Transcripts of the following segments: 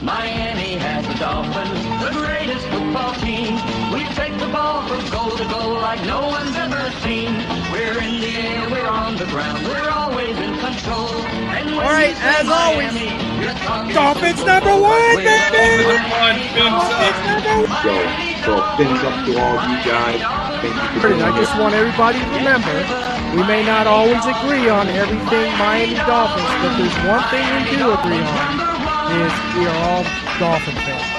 Miami has the Dolphins, the greatest football team. We take the ball from goal to goal like no one's ever seen. We're in the air, we're on the ground, we're always in control. And all right, as always, Dolphins number one, baby! So fins up to all you guys. Thank you for I just want everybody to remember, we may not always agree on everything Miami Dolphins, but there's one thing we do agree on, is we are all Dolphin fans.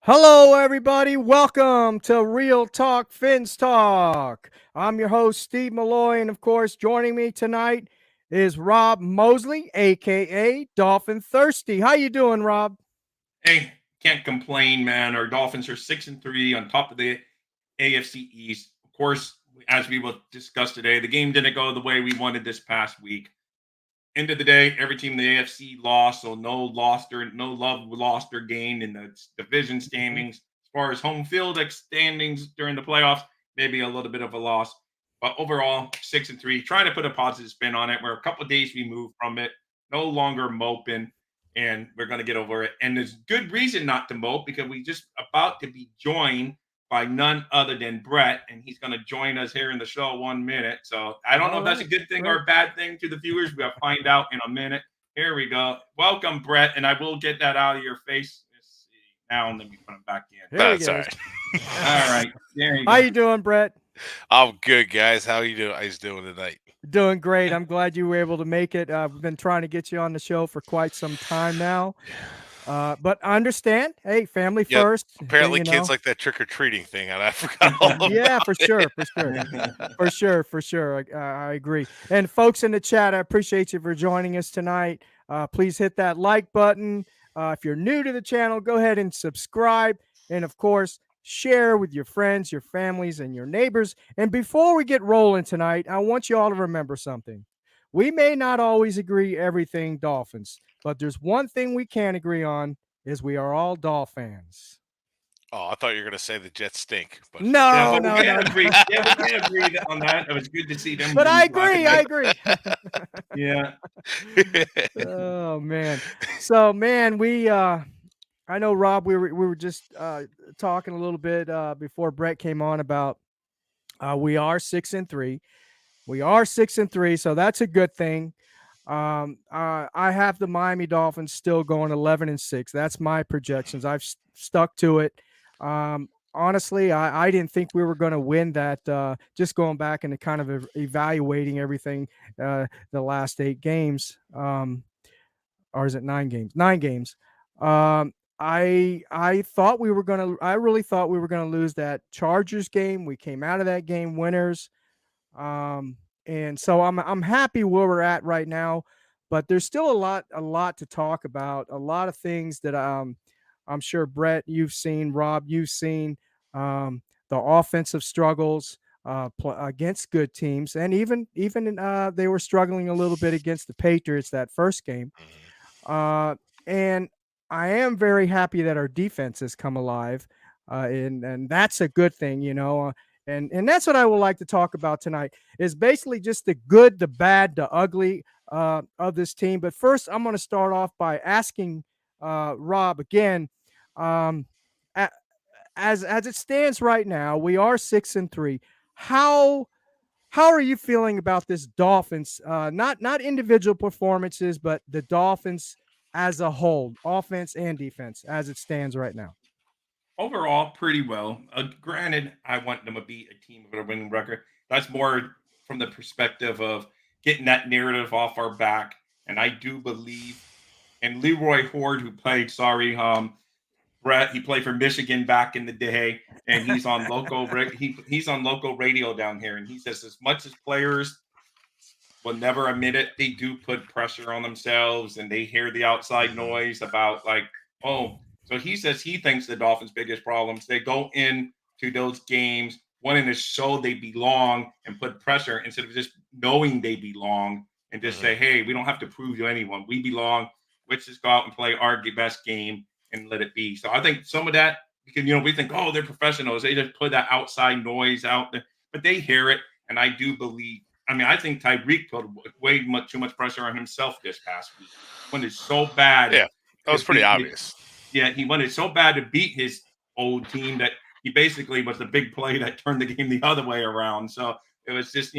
Hello, everybody. Welcome to Real Talk Fins Talk. I'm your host, Steve Malloy, and of course, joining me tonight is Rob Mosley, aka Dolphin Thirsty. How you doing, Rob? Hey, can't complain, man. Our Dolphins are 6-3 on top of the AFC East. Of course, as we will discuss today, the game didn't go the way we wanted this past week. End of the day, every team in the AFC lost, so no love lost or gained in the division standings. As far as home field standings during the playoffs, maybe a little bit of a loss. But overall, 6-3, trying to put a positive spin on it. We're a couple of days removed from it, no longer moping, and we're going to get over it. And there's good reason not to mope because we just about to be joined by none other than Brett, and he's going to join us here in the show 1 minute. So I don't know if that's a good thing or a bad thing to the viewers. We'll find out in a minute. Here we go. Welcome, Brett, and I will get that out of your face. Let's see. Now let me put him back in. That's all right. All right. There you go. How you doing, Brett? I'm good, guys. How you doing? How you doing tonight? Doing great. I'm glad you were able to make it. We've been trying to get you on the show for quite some time now. But I understand. Hey, family first. Apparently, kids like that trick-or-treating thing, and I forgot all about yeah, for it. sure. I agree. And folks in the chat, I appreciate you for joining us tonight. Please hit that like button. If you're new to the channel, go ahead and subscribe. And, of course, share with your friends, your families, and your neighbors. And before we get rolling tonight, I want you all to remember something. We may not always agree everything Dolphins, but there's one thing we can agree on is we are all Dolphins. Oh, I thought you were going to say the Jets stink. But no. Agree. Yeah, we can agree on that. It was good to see them. But I agree. Yeah. Oh, man. So, man, I know, Rob, we were just talking a little bit before Brett came on about we are 6-3. We are 6-3, so that's a good thing. I have the Miami Dolphins still going 11-6. That's my projections. I've stuck to it. Honestly, I didn't think we were going to win that. Just going back and kind of evaluating everything, the last 8 games, or is it 9 games? 9 games. I thought we were going to. I really thought we were going to lose that Chargers game. We came out of that game winners. And so I'm happy where we're at right now, but there's still a lot to talk about, a lot of things that I'm sure Brett, you've seen, Rob, you've seen, the offensive struggles against good teams, and even they were struggling a little bit against the Patriots that first game. And I am very happy that our defense has come alive, and that's a good thing, you know. And that's what I would like to talk about tonight is basically just the good, the bad, the ugly of this team. But first, I'm going to start off by asking Rob again, as it stands right now, we are 6-3. How are you feeling about this Dolphins? Not individual performances, but the Dolphins as a whole, offense and defense, as it stands right now. Overall, pretty well. Granted, I want them to beat a team with a winning record. That's more from the perspective of getting that narrative off our back. And I do believe, and Leroy Horde, who played, Brett, he played for Michigan back in the day, and he's on local he's on local radio down here, and he says as much as players will never admit it, they do put pressure on themselves, and they hear the outside noise about So he says he thinks the Dolphins' biggest problems, they go into those games wanting to show they belong and put pressure instead of just knowing they belong and just say, hey, we don't have to prove to anyone. We belong. Let's just go out and play our best game and let it be. So I think some of that, because, we think, oh, they're professionals. They just put that outside noise out there, but they hear it. And I do believe, I think Tyreek put way too much pressure on himself this past week. He wanted so bad Yeah, that to was pretty beat obvious. he wanted so bad to beat his old team that he basically was the big play that turned the game the other way around. So it was just,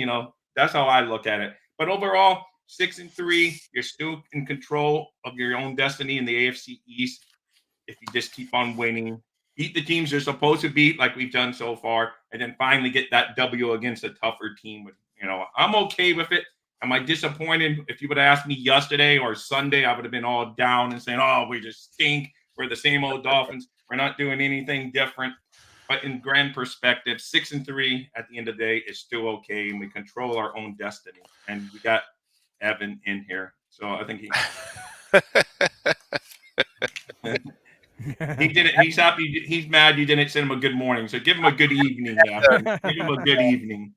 that's how I look at it. But overall, 6-3, you're still in control of your own destiny in the AFC East if you just keep on winning, beat the teams you're supposed to beat, like we've done so far, and then finally get that W against a tougher team. I'm okay with it. Am I disappointed? If you would have asked me yesterday or Sunday, I would have been all down and saying, "Oh, we just stink. We're the same old Dolphins. We're not doing anything different." But in grand perspective, 6-3 at the end of the day is still okay, and we control our own destiny. And we got Evan in here, so I think he he didn't. He's happy. He's mad you didn't send him a good morning. So give him a good evening. Evan. Give him a good evening.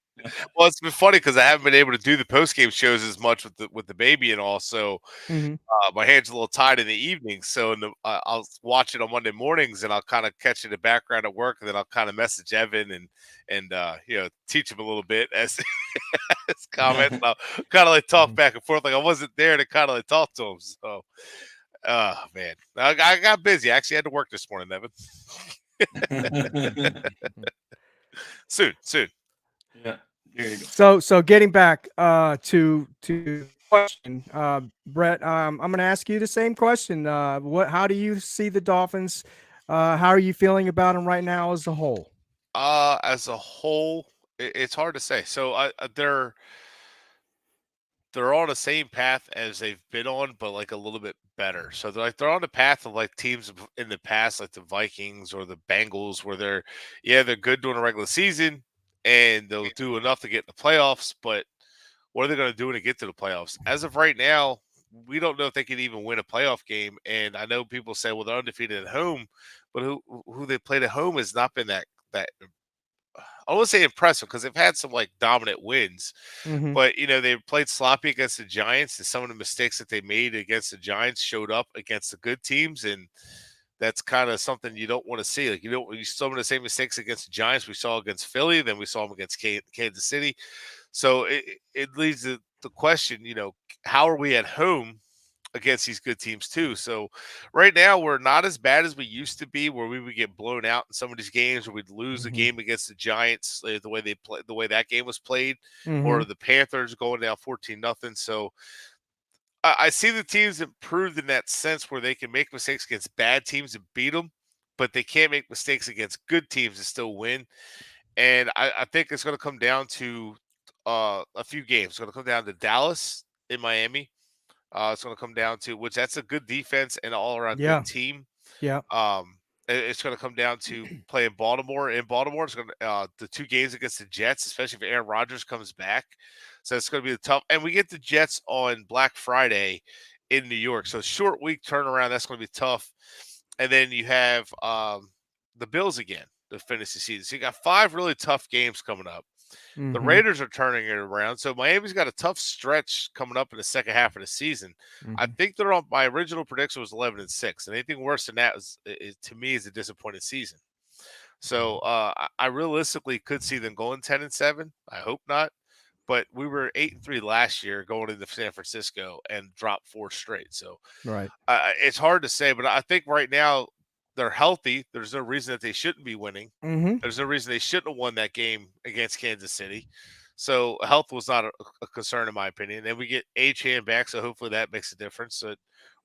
Well, it's been funny because I haven't been able to do the post game shows as much with the baby and all. So my hands are a little tied in the evenings. So I'll watch it on Monday mornings, and I'll kind of catch it in the background at work, and then I'll kind of message Evan and teach him a little bit as his comments. And I'll kind of like talk back and forth, like I wasn't there to kind of like talk to him. So, oh man, I got busy. I actually had to work this morning, Evan. Soon. Yeah. There you go. So getting back to the question, Brett, I'm going to ask you the same question. How do you see the Dolphins? How are you feeling about them right now as a whole? As a whole, it's hard to say. So they're on the same path as they've been on, but like a little bit better. So they're on the path of like teams in the past, like the Vikings or the Bengals, where they're good during the regular season and they'll do enough to get in the playoffs. But what are they going to do to get to the playoffs? As of right now, we don't know if they can even win a playoff game. And I know people say, well, they're undefeated at home, but who they played at home has not been that. I won't say impressive because they've had some like dominant wins, but they played sloppy against the Giants, and some of the mistakes that they made against the Giants showed up against the good teams, and that's kind of something you don't want to see. Like you some of the same mistakes against the Giants we saw against Philly, then we saw them against Kansas City. So it leads to the question, how are we at home against these good teams too? So right now we're not as bad as we used to be, where we would get blown out in some of these games, or we'd lose a game against the Giants the way they play, the way that game was played, or the Panthers going down 14-0. So I see the teams improved in that sense, where they can make mistakes against bad teams and beat them, but they can't make mistakes against good teams and still win. And I think it's going to come down to a few games. It's going to come down to Dallas in Miami. It's going to come down to that's a good defense and all around good team. Yeah. It's going to come down to playing Baltimore. In Baltimore, it's going to the 2 games against the Jets, especially if Aaron Rodgers comes back. So it's going to be tough. And we get the Jets on Black Friday in New York. So short week turnaround, that's going to be tough. And then you have the Bills again to finish the season. So you got 5 really tough games coming up. The Raiders are turning it around. So Miami's got a tough stretch coming up in the second half of the season. I think they're on my original prediction was 11-6. And anything worse than that to me is a disappointing season. So I realistically could see them going 10-7. I hope not. But we were 8-3 last year going into San Francisco and dropped 4 straight. So it's hard to say, but I think right now they're healthy. There's no reason that they shouldn't be winning. There's no reason they shouldn't have won that game against Kansas City. So health was not a concern in my opinion. And we get Achane back, so hopefully that makes a difference. So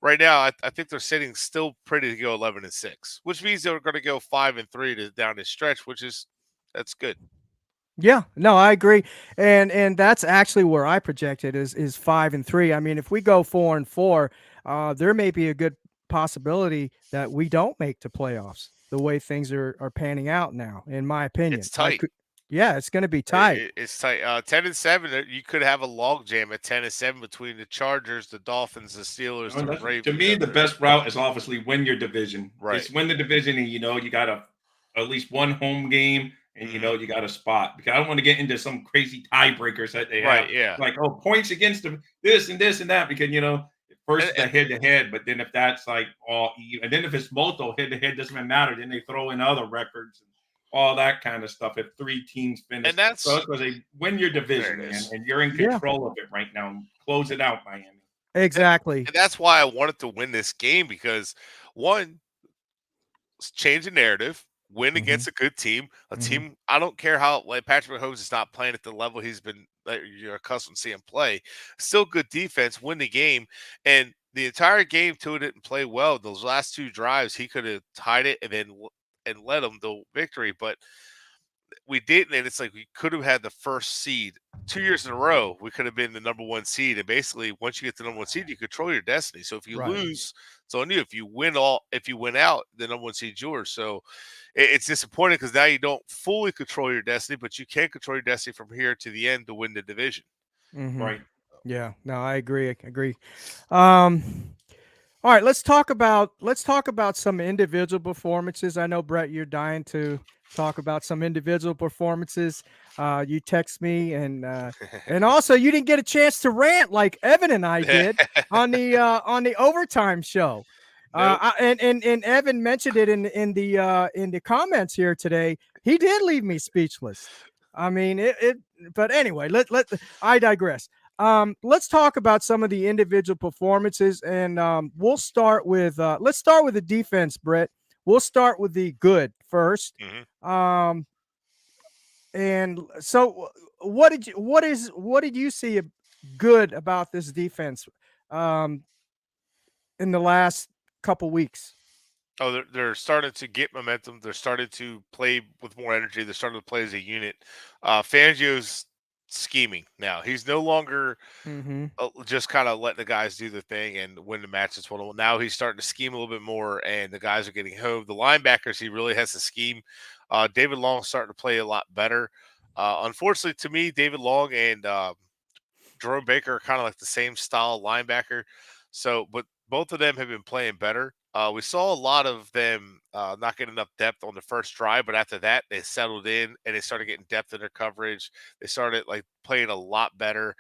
right now, I think they're sitting still pretty to go 11-6, which means they're going to go 5-3 down this stretch, that's good. Yeah, no, I agree, and that's actually where I projected is 5-3. I mean, if we go 4-4, there may be a good possibility that we don't make the playoffs. The way things are panning out now, in my opinion, it's tight. It's going to be tight. It's tight. 10-7. You could have a logjam at 10-7 between the Chargers, the Dolphins, the Steelers, the Ravens. To me, the best route is obviously win your division. Right. Just win the division, and you got at least one home game. And you got a spot, because I don't want to get into some crazy tiebreakers that they have. Right, yeah. Like, points against them, this and this and that, because first it's a head-to-head, but then if that's like all even, and then if it's multiple head-to-head, doesn't even matter. Then they throw in other records. all that kind of stuff. If 3 teams finish, And that's so because they win your division, there it man, is. and you're in Yeah, control of it right now. Close it out, Miami. exactly. And that's why I wanted to win this game because one, change the narrative, win Hmm. against a good team, a Hmm. team. I don't care how like Patrick Mahomes is not playing at the level he's been that you're accustomed to seeing play. Still good defense, win the game, and the entire game Tua didn't play well. Those last 2 drives, he could have tied it and then and led them the victory, but we didn't, and it's like we could have had the first seed 2 years in a row. We could have been the number 1 seed, and basically, once you get the number 1 seed, you control your destiny. So if you Right. lose, it's on you. If you win out, the number 1 seed's yours. So it's disappointing because now you don't fully control your destiny, but you can control your destiny from here to the end to win the division. Hmm. Right. Yeah. No, I agree. I agree. Um, all right, let's talk about some individual performances. I know Brett, you're dying to talk about some individual performances. You text me and also you didn't get a chance to rant like Evan and I did on the overtime show. Nope. And Evan mentioned it in the comments here today. He did leave me speechless. I mean it but anyway, I digress. Let's talk about some of the individual performances, and let's start with the defense, Brett. We'll start with the good first. Mhm. Um, and so, what did you see good about this defense um, in the last couple weeks? Oh, they're starting to get momentum. They're starting to play with more energy. They're starting to play as a unit. Fangio's scheming now. He's no longer Mm-hmm. just kind of letting the guys do the thing and win the matches. Well, now he's starting to scheme a little bit more, and the guys are getting home. The linebackers, he really has to scheme. David Long's starting to play a lot better. Unfortunately, to me, David Long and Jerome Baker are kind of like the same style linebacker. So, but both of them have been playing better. We saw a lot of them not getting enough depth on the first drive, but after that, they settled in and they started getting depth in their coverage. They started like playing a lot better,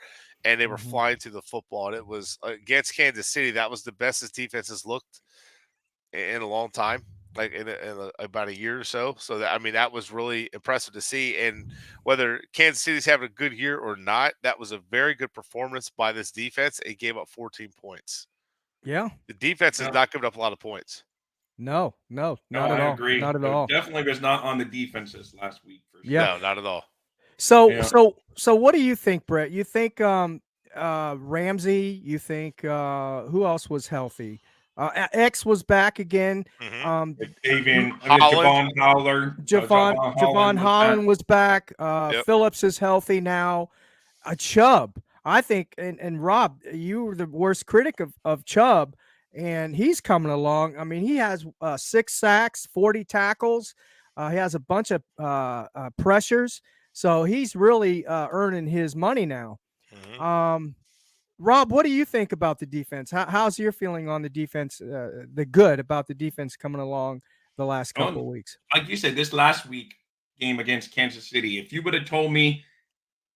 and they were Mm-hmm. flying to the football. And it was against Kansas City. That was the best his defense has looked in a long time, like about a year or so. So that, I mean, that was really impressive to see. And whether Kansas City's having a good year or not, that was a very good performance by this defense. It gave up 14 points. Yeah. The defense has No, not given up a lot of points. No. No. no, Not at I all. agree. Not at It all. definitely was not on the defenses last week for Yeah. sure. No, not at all. So Yeah. so what do you think, Brett? You think Ramsey, you think who else was healthy? X was back again. Hmm. Um Holland. Javon Howler, Javon Javon Holland was back. Holland was back. Yep. Phillips is healthy now. Chubb, I think, and Rob, you were the worst critic of Chubb, and he's coming along. I mean, he has 6 sacks, 40 tackles. He has a bunch of pressures, so he's really earning his money now. Hmm. Um, Rob, what do you think about the defense? How's your feeling on the defense? The good about the defense coming along the last couple Oh, of weeks? like you said, this last week game against Kansas City, if you would have told me,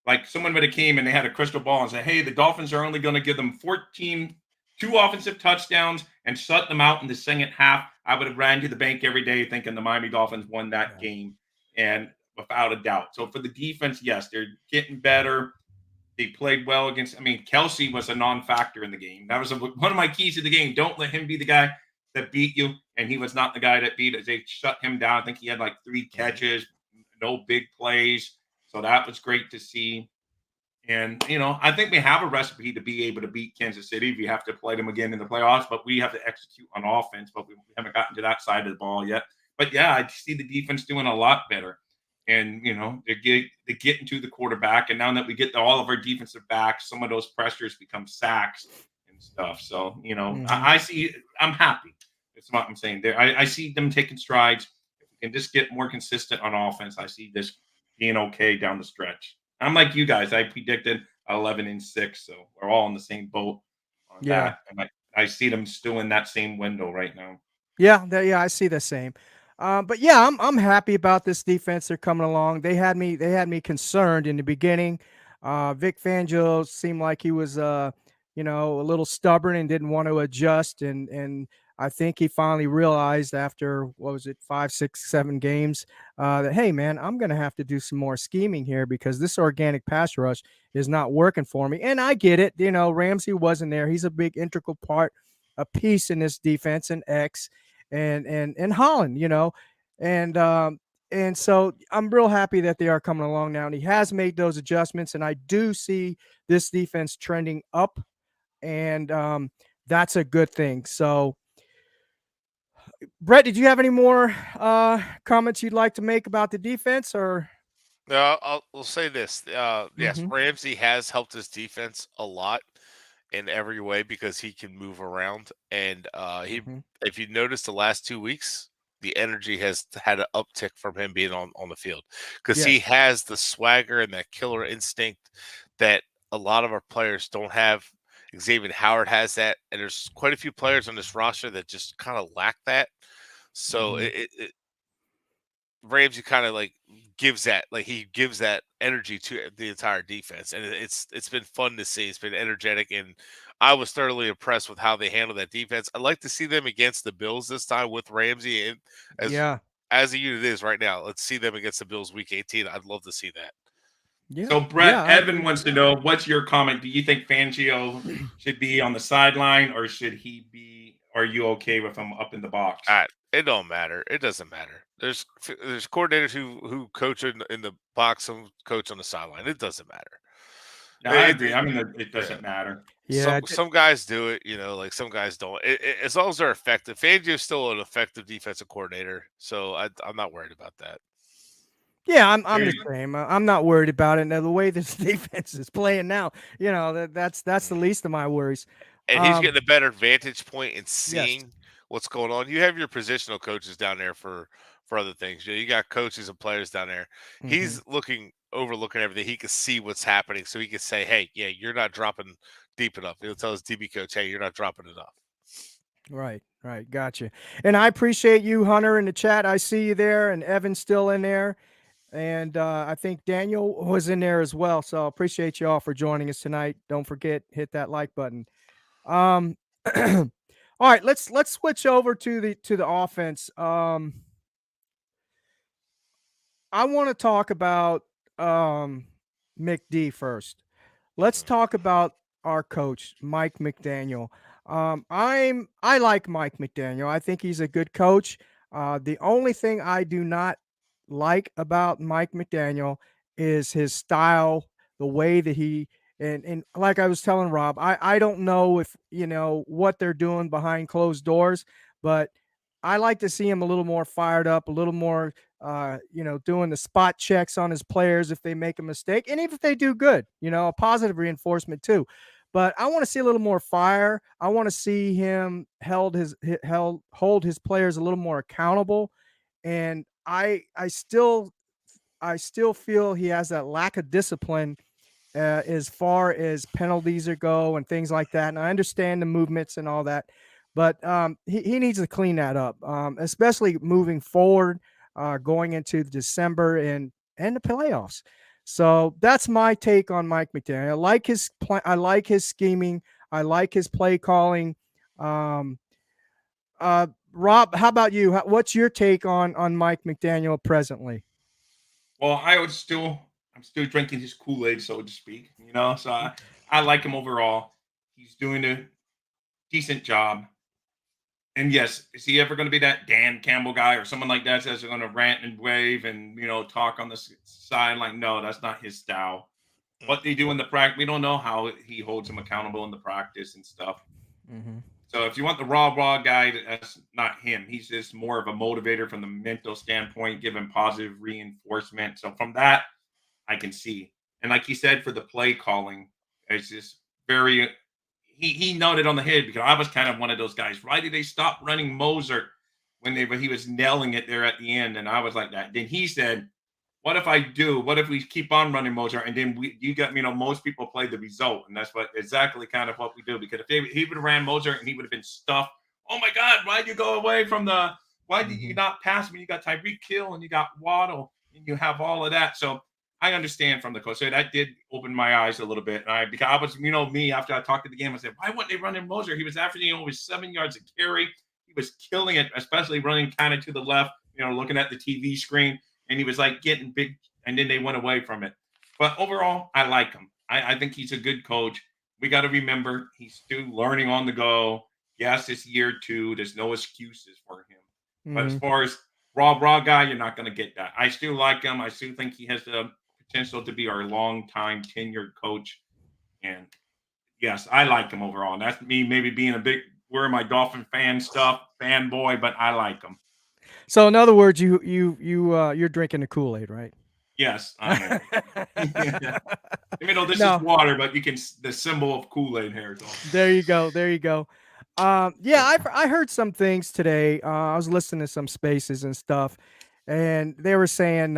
like someone would have came and they had a crystal ball and said, hey, the Dolphins are only going to give them 2 offensive touchdowns and shut them out in the second half, I would have ran to the bank every day thinking the Miami Dolphins won that Yeah. game, and without a doubt. So for the defense, yes, they're getting better. They played well against. I mean, Kelsey was a non-factor in the game. That was one of my keys to the game. Don't let him be the guy that beat you, and he was not the guy that beat us. They shut him down. I think he had like 3 catches, no big plays. So that was great to see. And I think we have a recipe to be able to beat Kansas City. We have to play them again in the playoffs, but we have to execute on offense. But we haven't gotten to that side of the ball yet. But yeah, I see the defense doing a lot better. And they're getting to the quarterback. And now that we get all of our defensive backs, some of those pressures become sacks and stuff. So I see. I'm happy. That's what I'm saying. There, I see them taking strides. If we can just get more consistent on offense, I see this being okay down the stretch. I'm like you guys. I predicted 11-6, so we're all in the same boat on Yeah. that. And I see them still in that same window right now. Yeah, I see the same. But yeah, I'm happy about this defense. They're coming along. They had me concerned in the beginning. Vic Fangio seemed like he was a little stubborn and didn't want to adjust. And I think he finally realized after, what was it, 5, 6, 7 games, that, hey, man, I'm going to have to do some more scheming here because this organic pass rush is not working for me. And I get it. Ramsey wasn't there. He's a big integral part, a piece in this defense, and X and Holland, and so I'm real happy that they are coming along now. And he has made those adjustments. And I do see this defense trending up. And that's a good thing. So, Brett, did you have any more comments you'd like to make about the defense? Or No, I'll say this. Yes, Mhm. Ramsey has helped his defense a lot in every way because he can move around. And Mhm. if you notice the last 2 weeks, the energy has had an uptick from him being on the field because he Yes. has the swagger and that killer instinct that a lot of our players don't have. Xavier Howard has that, and there's quite a few players on this roster that just kind of lack that. So Mhm. Ramsey kind of he gives that energy to the entire defense, and it's been fun to see. It's been energetic, and I was thoroughly impressed with how they handled that defense. I'd like to see them against the Bills this time with Ramsey, and as Yeah. as the unit is right now. Let's see them against the Bills Week 18. I'd love to see that. Yeah. So, Yeah, Brett, I Evan agree. wants to know, what's your comment? Do you think Fangio should be on the sideline, or should he be? Are you okay with him up in the box? It don't matter. It doesn't matter. There's coordinators who coach in the box, some coach on the sideline. It doesn't matter. Yeah, I It, agree. it, I mean, it yeah. doesn't matter. Yeah. Some guys do it, like some guys don't. As long as they're effective, Fangio's still an effective defensive coordinator, so I'm not worried about that. Yeah, I'm There the you go. same. I'm not worried about it. Now, the way this defense is playing now, that's the Mm. least of my worries. And he's Um, getting a better vantage point in yes. seeing what's going on. You have your positional coaches down there for other things. You got coaches and players down there. Mhm. He's overlooking everything. He can see what's happening, so he can say, "Hey, yeah, you're not dropping deep enough." He'll tell his DB coach, "Hey, you're not dropping enough." Right, right. Gotcha. And I appreciate you, Hunter, in the chat. I see you there, and Evan's still in there. And I think Daniel was in there as well. So appreciate you all for joining us tonight. Don't forget, hit that like button. Um, all right, let's switch over to the offense. I want to talk about McD first. Let's Mhm. talk about our coach, Mike McDaniel. I like Mike McDaniel. I think he's a good coach. The only thing I do not like about Mike McDaniel is his style, the way that he and like I was telling Rob, I don't know if what they're doing behind closed doors, but I like to see him a little more fired up, a little more doing the spot checks on his players if they make a mistake, and even if they do good, a positive reinforcement too. But I want to see a little more fire. I want to see him hold his players a little more accountable. And I still feel he has that lack of discipline as far as penalties go and things like that. And I understand the movements and all that, but he needs to clean that up, especially moving forward, going into December and the playoffs. So that's my take on Mike McDaniel. I like his scheming. I like his play calling. Um, Rob, how about you? What's your take on Mike McDaniel presently? Well, I'm still drinking his Kool-Aid, so to speak. So I like him overall. He's doing a decent job. And yes, is he ever going to be that Dan Campbell guy or someone like that that's going to rant and wave and talk on the side? Like, no, that's not his style. What they Mhm. do in the practice, we don't know how he holds him accountable in the practice and stuff. Mm-hmm. So if you want the raw guy, that's not him. He's just more of a motivator from the mental standpoint, giving positive reinforcement. So from that, I can see. And like he said, for the play calling, it's just very. He noted on the head because I was kind of one of those guys. Why did they stop running Moser when he was nailing it there at the end? And I was like that. Then he said, "What if I do? What if we keep on running Moser?" And then you got most people play the result, and that's what exactly kind of what we do. Because if he would have ran Moser and he would have been stuffed. Oh my God! Why'd you go away from the? Why did you Mm-hmm. not pass me? You got Tyreek Hill and you got Waddle and you have all of that. So I understand from the coach. So that did open my eyes a little bit. And because I was, me after I talked to the game, I said, why wouldn't they run in Moser? He was averaging over 7 yards a carry. he was killing it, especially running kind of to the left, looking at the TV screen, and he was like getting big, and then they went away from it. But overall, I like him. I think he's a good coach. We got to remember he's still learning on the go. Yes, it's year 2. There's no excuses for him. But as Mhm. far as raw guy, you're not going to get that. I still like him. I still think he has the potential to be our long-time tenured coach. And yes, I like him overall. And that's me maybe being a big wearing my Dolphin fanboy, but I like him. So in other words, you're drinking the Kool-Aid, right? Yes, I am. Even though this is No, water, but you can the symbol of Kool-Aid here. So. there you go. There you go. Yeah, I heard some things today. I was listening to some spaces and stuff, and they were saying,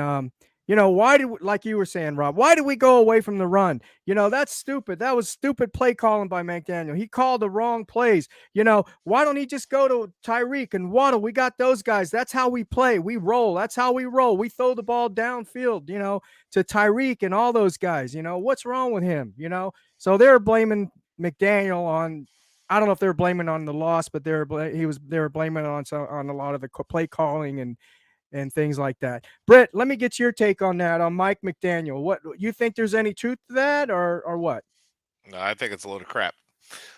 why did like you were saying, Rob, why did we go away from the run? That's stupid. That was stupid play calling by McDaniel. He called the wrong plays. Why don't he just go to Tyreek and Waddle? We got those guys. That's how we play. We roll. That's how we roll. We throw the ball downfield, to Tyreek and all those guys. What's wrong with him? So they're blaming McDaniel on. I don't know if they were blaming on the loss, but they were blaming on a lot of the play calling and things like that. Britt, let me get your take on that on Mike McDaniel. What you think? There's any truth to that, or what? No, I think it's a load of crap.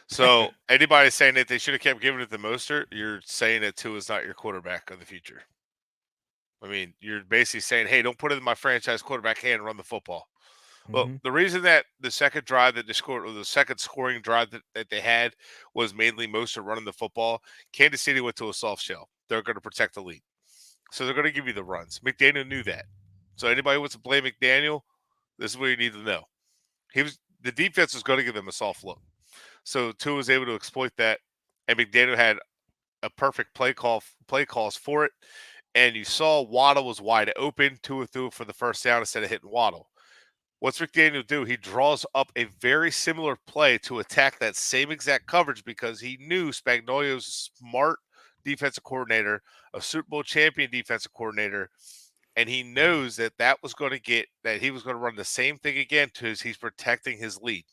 So anybody saying that they should have kept giving it to Mostert, you're saying that Tua is not your quarterback of the future. I mean, you're basically saying, hey, don't put it in my franchise quarterback hand and run the football. Well, the reason that the second drive that they scored, or the second scoring drive that they had, was mainly Mostert running the football. Kansas City went to a soft shell. They're going to protect the lead. So they're going to give you the runs. McDaniel knew that. So anybody who wants to blame McDaniel, this is what you need to know. The defense was going to give them a soft look. So Tua was able to exploit that, and McDaniel had a perfect play calls for it. And you saw Waddle was wide open. Tua threw for the first down instead of hitting Waddle. What's McDaniel do? He draws up a very similar play to attack that same exact coverage because he knew Spagnolio's a smart defensive coordinator, a Super Bowl champion defensive coordinator, and he knows that he was going to run the same thing again because he's protecting his lead,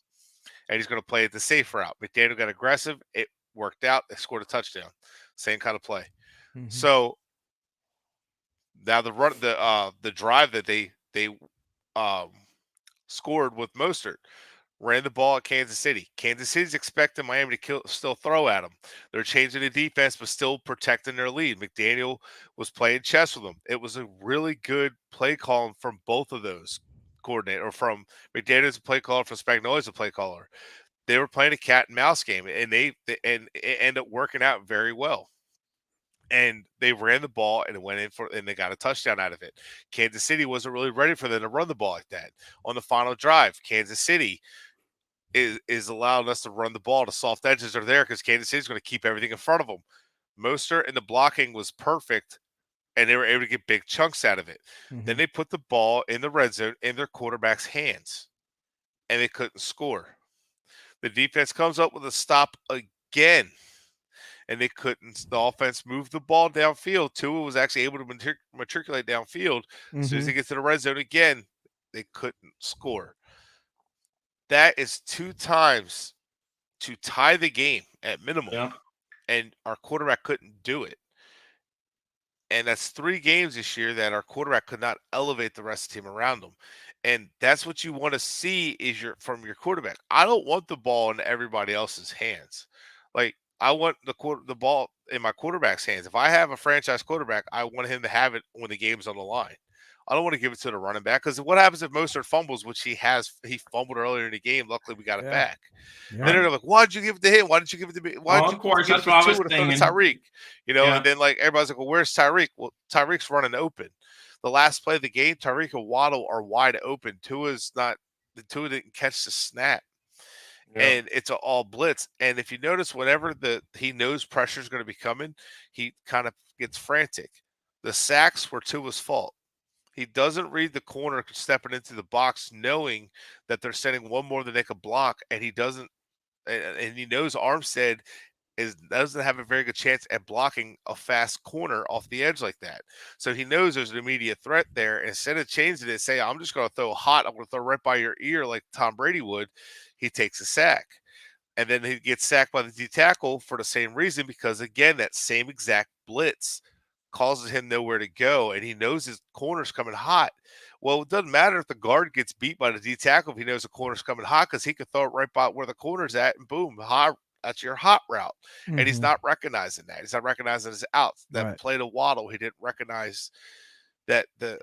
and he's going to play it the safe route. McDaniel got aggressive. It worked out. They scored a touchdown. Same kind of play. So now the drive that they scored with Mostert, ran the ball at Kansas City. Kansas City's expecting Miami to still throw at them. They're changing the defense, but still protecting their lead. McDaniel was playing chess with them. It was a really good play calling from both of those coordinators, or from McDaniel's play caller, from Spagnolia's a play caller. They were playing a cat and mouse game, and it ended up working out very well. And they ran the ball and it went in and they got a touchdown out of it. Kansas City wasn't really ready for them to run the ball like that. On the final drive, Kansas City is allowing us to run the ball. The soft edges are there because Kansas City's going to keep everything in front of them. Mostert and the blocking was perfect, and they were able to get big chunks out of it. Then they put the ball in the red zone in their quarterback's hands, and they couldn't score. The defense comes up with a stop again, and they couldn't. The offense moved the ball downfield. Tua was actually able to matriculate downfield. As soon as they get to the red zone again, they couldn't score. That is 2 times to tie the game at minimum, and our quarterback couldn't do it. And that's 3 games this year that our quarterback could not elevate the rest of the team around him. And that's what you want to see is from your quarterback. I don't want the ball in everybody else's hands. Like, I want the ball in my quarterback's hands. If I have a franchise quarterback, I want him to have it when the game's on the line. I don't want to give it to the running back, because what happens if Mostert fumbles, which he fumbled earlier in the game. Luckily, we got it back. Yeah. Then they're like, "Why did you give it to him? Why didn't you give it to me? Why did you give it to Tyreek?" And then like everybody's like, "Well, where's Tyreek?" Well, Tyreek's running open. The last play of the game, Tyreek and Waddle are wide open. Tua didn't catch the snap. Yeah. And it's an all blitz. And if you notice, whenever he knows pressure is going to be coming, he kind of gets frantic. The sacks were Tua's fault. He doesn't read the corner stepping into the box, knowing that they're sending one more than they could block, and he doesn't. And he knows Armstead doesn't have a very good chance at blocking a fast corner off the edge like that. So he knows there's an immediate threat there. And instead of changing it, say, "I'm just going to throw hot. I'm going to throw right by your ear like Tom Brady would," he takes a sack. and then he gets sacked by the D tackle for the same reason, because again, that same exact blitz causes him nowhere to go, and he knows his corner's coming hot. Well, it doesn't matter if the guard gets beat by the D tackle if he knows the corner's coming hot, because he could throw it right by where the corner's at, and boom, hot. That's your hot route, and he's Hmm. not recognizing that. He's not recognizing his outs. That Right. play to Waddle, he didn't recognize that the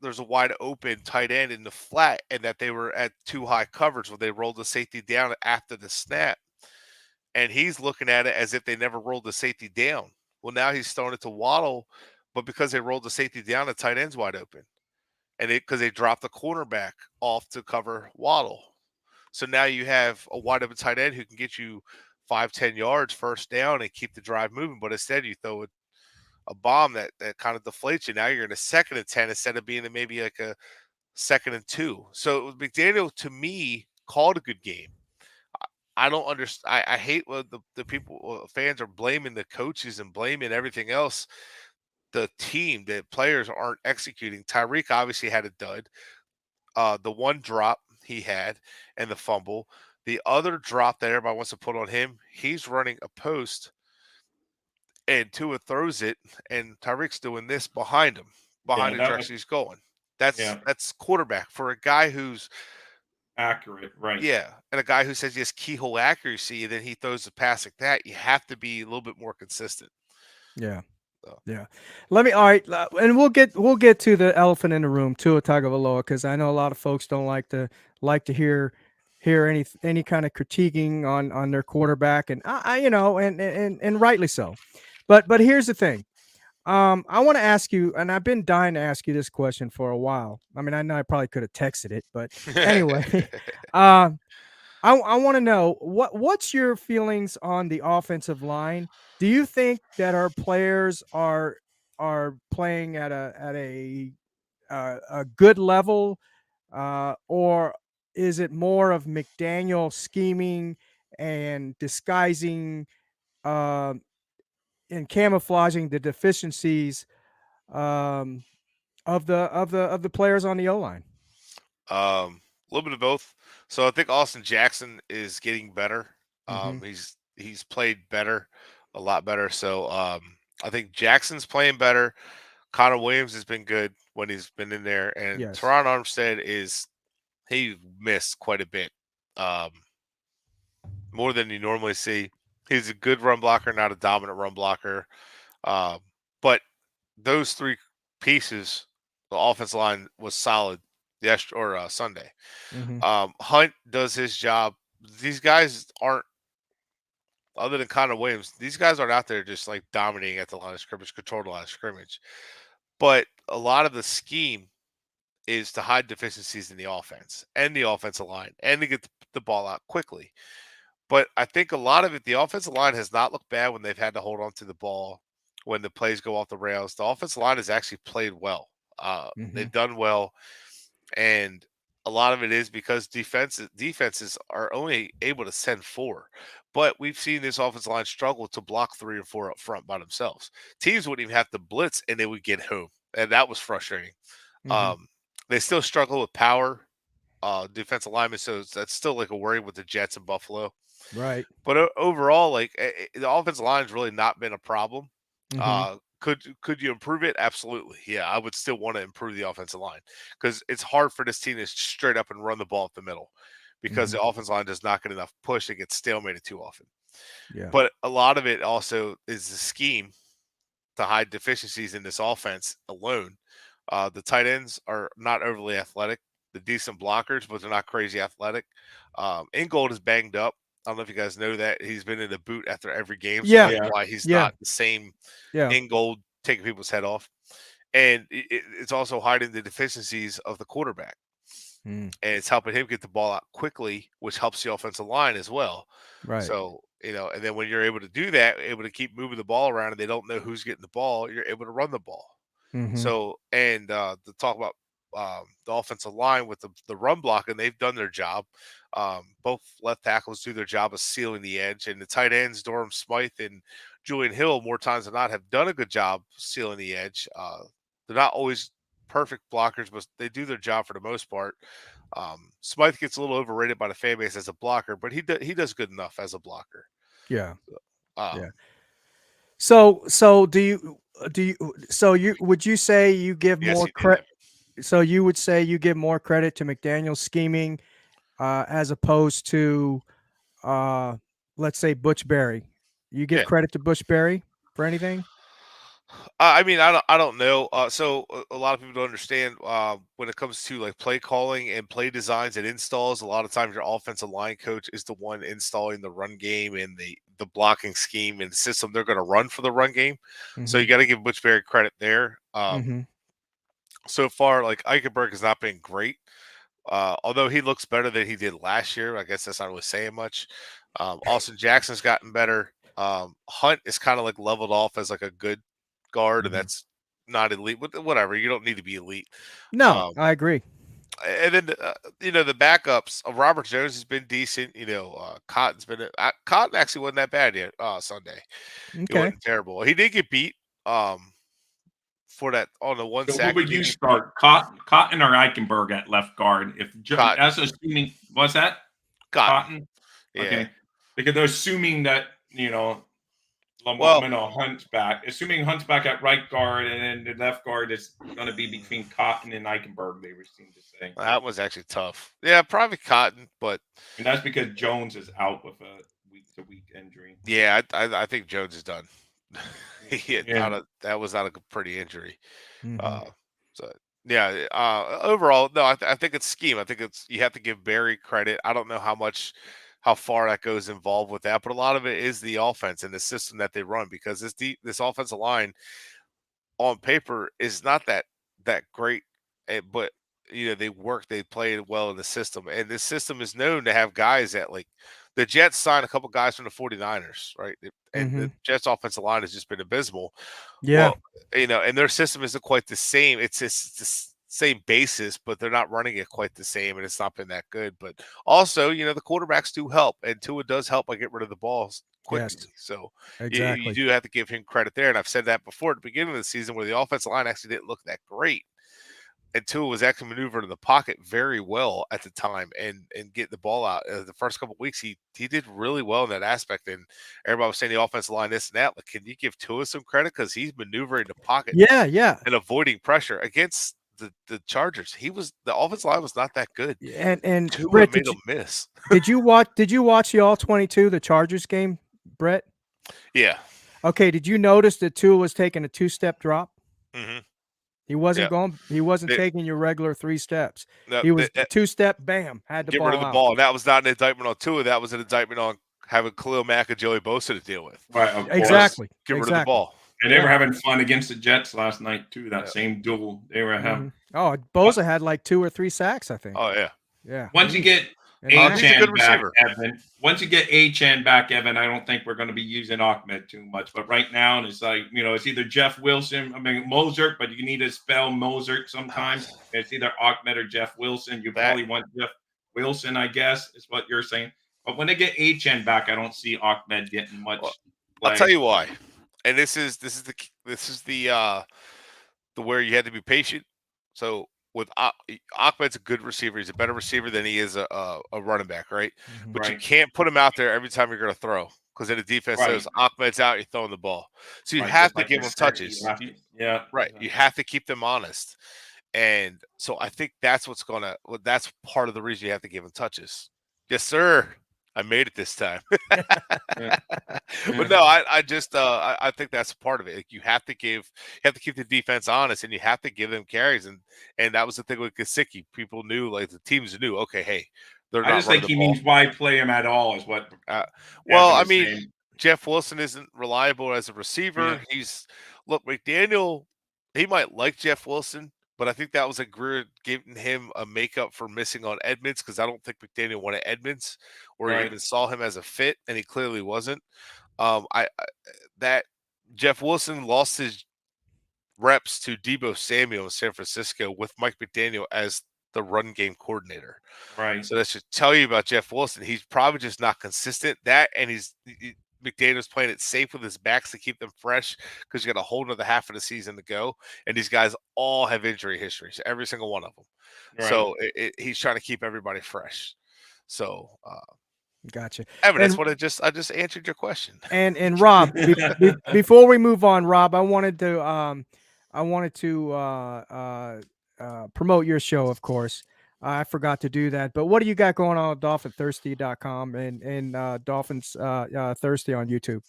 there's a wide open tight end in the flat, and that they were at too high coverage when they rolled the safety down after the snap. And he's looking at it as if they never rolled the safety down. Well, now he's throwing it to Waddle, but because they rolled the safety down, the tight end's wide open. And because they dropped the cornerback off to cover Waddle. So now you have a wide open tight end who can get you 5-10 yards first down and keep the drive moving. But instead, you throw a bomb that kind of deflates you. Now you're in a 2nd and 10 instead of being in maybe like a 2nd and 2. So McDaniel, to me, called a good game. I don't understand. I hate when the people, fans are blaming the coaches and blaming everything else. The team, the players aren't executing. Tyreek obviously had a dud. The one drop he had and the fumble. The other drop that everybody wants to put on him, he's running a post and Tua throws it, and Tyreek's doing this behind him, Yeah, behind the that was direction he's going. That's yeah that's quarterback for a guy who's accurate, right? yeah, and a guy who says he has keyhole accuracy, and then he throws the pass like that. You have to be a little bit more consistent. Yeah. So, Yeah. Let me. All right, and we'll get to the elephant in the room, Tua Tagovailoa, because I know a lot of folks don't like to hear any kind of critiquing on their quarterback, and and rightly so. But here's the thing. I want to ask you, and I've been dying to ask you this question for a while. I mean, I know I probably could have texted it, but anyway, um, I want to know what's your feelings on the offensive line. Do you think that our players are playing at a good level, or is it more of McDaniel scheming and disguising um and camouflaging the deficiencies um, of the players on the O line? a little bit of both. So I think Austin Jackson is getting better. Hmm. He's played better, a lot better. So I think Jackson's playing better. Connor Williams has been good when he's been in there, and Yes. Teron Armstead he missed quite a bit, um, more than you normally see. He's a good run blocker, not a dominant run blocker. Um, but those three pieces, the offensive line was solid yesterday or Sunday. Hmm. Hunt does his job. These guys aren't, other than Connor Williams, these guys aren't out there just like dominating at the line of scrimmage, control the line of scrimmage. But a lot of the scheme is to hide deficiencies in the offense and the offensive line and to get the ball out quickly. But I think a lot of it, the offensive line has not looked bad when they've had to hold on to the ball when the plays go off the rails. The offensive line has actually played well. Hmm. They've done well, and a lot of it is because defenses are only able to send four. But we've seen this offensive line struggle to block 3 and 4 up front by themselves. Teams wouldn't even have to blitz, and they would get home, and that was frustrating. Hmm. Um, they still struggle with power, defensive linemen, so that's still like a worry with the Jets and Buffalo. Right. But overall, like the offensive line has really not been a problem. Hmm. Could you improve it? Absolutely. Yeah, I would still want to improve the offensive line because it's hard for this team to straight up and run the ball up the middle because Hmm. the offensive line does not get enough push. It gets stalemated too often. Yeah. But a lot of it also is the scheme to hide deficiencies in this offense alone. The tight ends are not overly athletic. The decent blockers, but they're not crazy athletic. Ingold is banged up. I don't know if you guys know that he's been in a boot after every game, so Yeah. that's Yeah, why he's Yeah. not the same Yeah. Ingold taking people's head off. And it's also hiding the deficiencies of the quarterback, Mm. and it's helping him get the ball out quickly, which helps the offensive line as well. Right. So, and then when you're able to do that, able to keep moving the ball around and they don't know who's getting the ball, you're able to run the ball. Hmm. So, and to talk about the offensive line with the run blocking, they've done their job. Both left tackles do their job of sealing the edge, and the tight ends, Durham Smythe and Julian Hill, more times than not, have done a good job sealing the edge. They're not always perfect blockers, but they do their job for the most part. Smythe gets a little overrated by the fan base as a blocker, but he does good enough as a blocker. Yeah. Um, Yeah. So would you say you give yes, more he did. credit? So you would say you give more credit to McDaniel's scheming, as opposed to, let's say, Butch Berry. You give Yeah. credit to Butch Berry for anything? I mean, I don't know. So a lot of people don't understand when it comes to like play calling and play designs and installs. A lot of times, your offensive line coach is the one installing the run game and the blocking scheme and the system they're going to run for the run game. So you got to give Butch Berry credit there. Mm-hmm. So far, like Eichenberg has not been great. Although he looks better than he did last year, I guess that's not really saying much. Austin Jackson's gotten better. Hunt is kind of like leveled off as like a good guard, and Mhm. that's not elite. Whatever, you don't need to be elite. No, Um, I agree. and then the backups. Robert Jones has been decent. Cotton's been Cotton actually wasn't that bad yet. Sunday, he Okay. wasn't terrible. He did get beat. For that on the one So sack. who would you start? Cotton or Eichenberg at left guard? Cotton. That's assuming what's that? Cotton. Yeah. Okay. Because they're assuming that Hunt's back. Assuming Hunt's back at right guard, and then the left guard is going to be between Cotton and Eichenberg. They seem to say that was actually tough. Yeah, probably Cotton, but and that's because Jones is out with a week-to-week injury. Yeah, I think Jones is done. Yeah. That was not a pretty injury. Mhm. So yeah. Overall, no, I think it's scheme. I think you have to give Barry credit. I don't know how far that goes involved with that, but a lot of it is the offense and the system that they run because this offensive line on paper is not that great, but they play well in the system, and this system is known to have guys that like the Jets signed a couple guys from the 49ers, right? And the Mhm. Jets offensive line has just been abysmal. Yeah. Well, and their system isn't quite the same. It's just the same basis, but they're not running it quite the same, and it's not been that good. But also, the quarterbacks do help, and Tua does help by getting rid of the balls quickly. Yes. So you Exactly. do have to give him credit there. And I've said that before at the beginning of the season where the offensive line actually didn't look that great. And Tua was actually maneuvering in the pocket very well at the time and getting the ball out. The first couple of weeks, he did really well in that aspect. And everybody was saying the offensive line, this and that. Like, can you give Tua some credit? Because he's maneuvering the pocket Yeah. and avoiding pressure against the Chargers. The offensive line was not that good. And Tua Brett, made him miss. did you watch the All 22, the Chargers game, Brett? Yeah. Okay, did you notice that Tua was taking a 2-step drop? Mm-hmm. He wasn't taking your regular 3 steps. No, He was 2-step, bam, had the get ball rid of the out. ball. And that was not an indictment on Tua. That was an indictment on having Khalil Mack and Joey Bosa to deal with. Right, of course. Exactly. Get rid of the ball. And they were having fun against the Jets last night too. That same duel they were having. Oh, Bosa had like 2 or 3 sacks, I think. Oh yeah. Yeah. Once you get he's a good back, receiver. Evan. Once you get Achan back, Evan, I don't think we're going to be using Ahmed too much. But right now, it's like it's either Jeff Wilson. I mean Mozart, but you need to spell Mozart sometimes. It's either Ahmed or Jeff Wilson. You probably want Jeff Wilson, I guess, is what you're saying. But when they get Achan back, I don't see Ahmed getting much. Well, play. I'll tell you why. And this is the where you had to be patient. So with Ahmed's a good receiver. He's a better receiver than he is a running back, right? Mhm. But you can't put him out there every time you're going to throw because then the defense says Ahmed's out, you're throwing the ball. So you have to give him touches. Yeah. Right. You have to keep them honest. And so I think that's that's part of the reason you have to give him touches. Yes, sir. I made it this time. But no, I just I think that's part of it. Like you have to keep the defense honest, and you have to give them carries, and that was the thing with Gesicki. People knew, like the teams knew, okay, hey, they're not. I just think he means why play him at all is what. Well, I mean, Jeff Wilson isn't reliable as a receiver. Yeah. McDaniel. He might like Jeff Wilson, but I think that was Greer giving him a makeup for missing on Edmonds because I don't think McDaniel wanted Edmonds or even saw him as a fit, and he clearly wasn't. That Jeff Wilson lost his reps to Deebo Samuel in San Francisco with Mike McDaniel as the run game coordinator. Right. So that should tell you about Jeff Wilson. He's probably just not consistent. That and McDaniel's playing it safe with his backs to keep them fresh because you got a whole nother half of the season to go. And these guys all have injury histories, every single one of them. Right. So he's trying to keep everybody fresh. So, Gotcha. Evan, And that's what I just answered your question. and Rob, before we move on, Rob, I wanted to promote your show, of course. I forgot to do that, but what do you got going on with DolphinThirsty.com and Dolphins Thirsty on YouTube?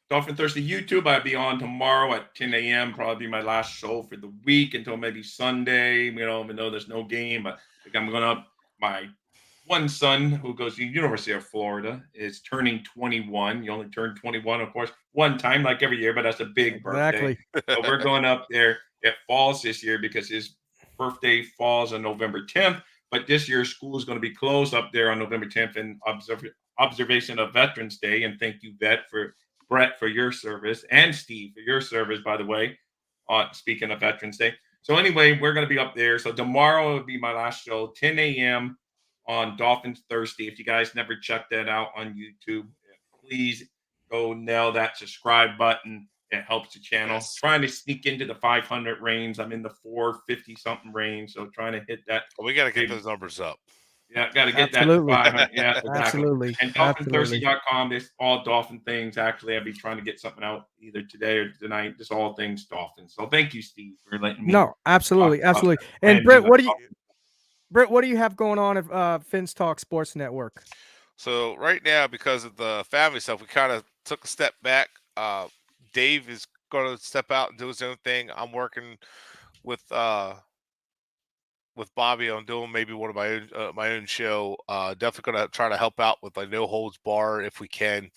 Dolphin Thursday YouTube. I'll be on tomorrow at 10 a.m. Probably be my last show for the week until maybe Sunday. Even though there's no game, but I think I'm going to. My one son who goes to the University of Florida is turning 21. You only turn 21, of course, one time, like every year, but that's a big birthday. So we're going up there. It falls this year because his birthday falls on November 10th. But this year, school is going to be closed up there on November 10th in observation of Veterans Day. And thank you, Brett, for your service, and Steve for your service, by the way, speaking of Veterans Day. So anyway, we're going to be up there. So tomorrow will be my last show, 10 a.m. on Dolphins Thursday. If you guys never checked that out on YouTube, please go nail that subscribe button. It helps the channel. Yes. Trying to sneak into the 500 range. I'm in the 450-something range, so trying to hit that. Well, we got to get those numbers up. Yeah, got to get that to 500. Yeah, exactly. Absolutely. And DolphinThirsty.com, there's all Dolphin things. Actually, I'll be trying to get something out either today or tonight. Just all things Dolphins. So thank you, Steve, for letting me. No, absolutely. And Brett, what do you have going on at Fins Talk Sports Network? So right now, because of the family stuff, we kind of took a step back. Dave is going to step out and do his own thing. I'm working with Bobby on doing maybe one of my own show. Definitely going to try to help out with like No Holds Bar if we can, and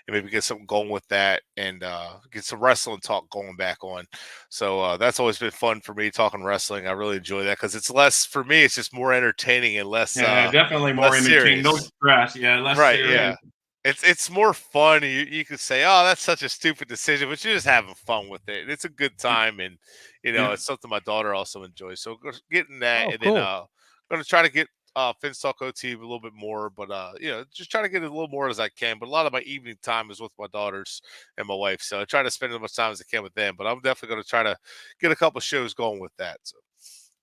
maybe get something going with that, and get some wrestling talk going back on. So that's always been fun for me, talking wrestling. I really enjoy that because it's less for me. It's just more entertaining and less. Definitely more entertaining. Serious. No stress. Yeah, less right. serious. Yeah. It's more fun. You could say, "Oh, that's such a stupid decision," but you're just having fun with it. And it's a good time, and it's something my daughter also enjoys. So getting that, and cool. then going to try to get Fins Talk OT a little bit more, but just try to get it a little more as I can. But a lot of my evening time is with my daughters and my wife, so I try to spend as much time as I can with them. But I'm definitely going to try to get a couple shows going with that. So,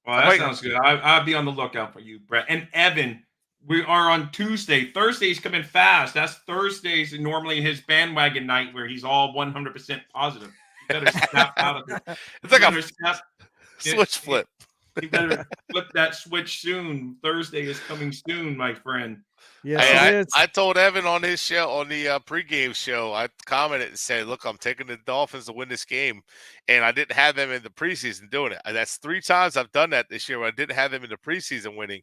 well, that sounds good. I'll be on the lookout for you, Brett and Evan. We are on Tuesday. Thursday's coming fast. That's Thursdays normally his bandwagon night where he's all 100% positive. You better snap out of it. It's like a switch flip. You better flip that switch soon. Thursday is coming soon, my friend. Yes, I told Evan on his show, on the pregame show, I commented and said, "Look, I'm taking the Dolphins to win this game," and I didn't have them in the preseason doing it. And that's 3 times I've done that this year where I didn't have them in the preseason winning.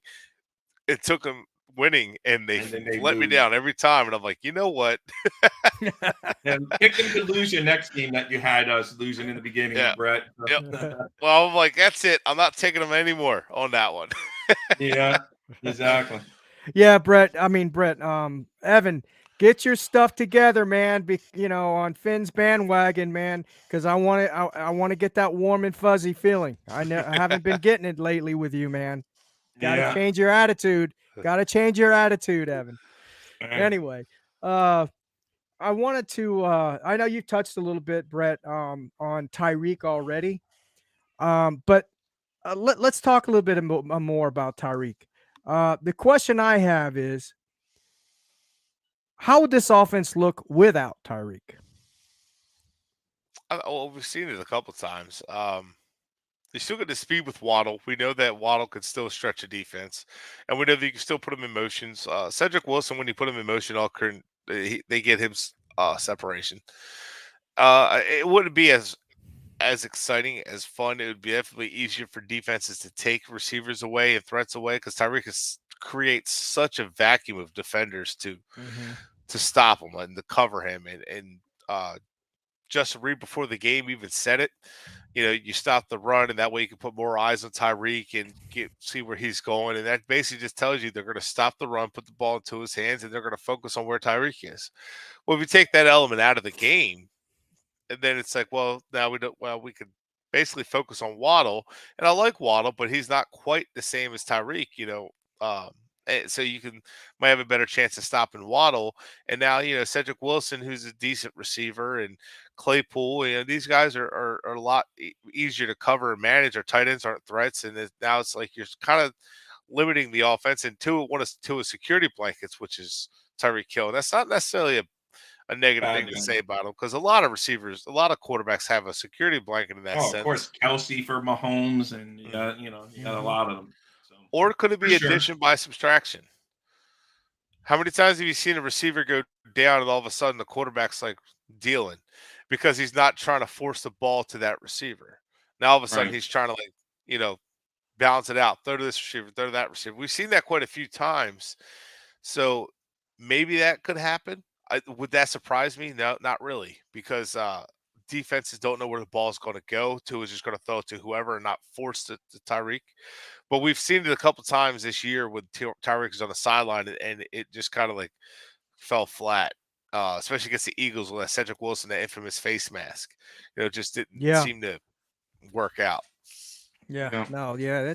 It took them winning, and they let me down every time. And I'm like, you know what? And pick them to lose your next game that you had us losing in the beginning, Brett. Yep. Well, I'm like, that's it. I'm not taking them anymore on that one. Yeah, exactly. Yeah, Brett. Evan, get your stuff together, man. On Finn's bandwagon, man, because I want to get that warm and fuzzy feeling. I haven't been getting it lately with you, man. Got to change your attitude. Evan. Anyway, I wanted to. I know you touched a little bit, Brett, on Tyreek already, but let's talk a little bit more about Tyreek. The question I have is, how would this offense look without Tyreek? Well, we've seen it a couple times. They still get the speed with Waddle. We know that Waddle could still stretch a defense, and we know that you can still put him in motions. Cedric Wilson, when you put him in motion, they get him separation. It wouldn't be as exciting, as fun. It would be definitely easier for defenses to take receivers away and threats away because Tyreek creates such a vacuum of defenders to stop him and to cover him. And Justin Reed before the game even said it. You stop the run, and that way you can put more eyes on Tyreek and see where he's going. And that basically just tells you they're going to stop the run, put the ball into his hands, and they're going to focus on where Tyreek is. Well, if you take that element out of the game, and then it's like, well, now we could basically focus on Waddle. And I like Waddle, but he's not quite the same as Tyreek. So you might have a better chance of stopping Waddle. And now, Cedric Wilson, who's a decent receiver, and Claypool, these guys are a lot easier to cover and manage. Our tight ends aren't threats. And now it's like you're kind of limiting the offense. And one of Tua's security blankets, which is Tyreek Hill. And that's not necessarily a negative Bad thing to thing. say about him, because a lot of receivers, a lot of quarterbacks have a security blanket in that Oh, sense. of course, Kelsey for Mahomes, and you got a lot of them. So, Or could it be sure. addition by subtraction? How many times have you seen a receiver go down and all of a sudden the quarterback's like dealing because he's not trying to force the ball to that receiver? Now all of a sudden Right. he's trying to balance it out, throw to this receiver, throw to that receiver. We've seen that quite a few times. So maybe that could happen. Would that surprise me? No, not really, because defenses don't know where the ball is going to go. Tua is just going to throw it to whoever and not force it to Tyreek. But we've seen it a couple times this year when Tyreek is on the sideline, and it just kind of like fell flat, especially against the Eagles with Cedric Wilson, that infamous face mask. Just didn't seem to work out. Yeah. No. Yeah.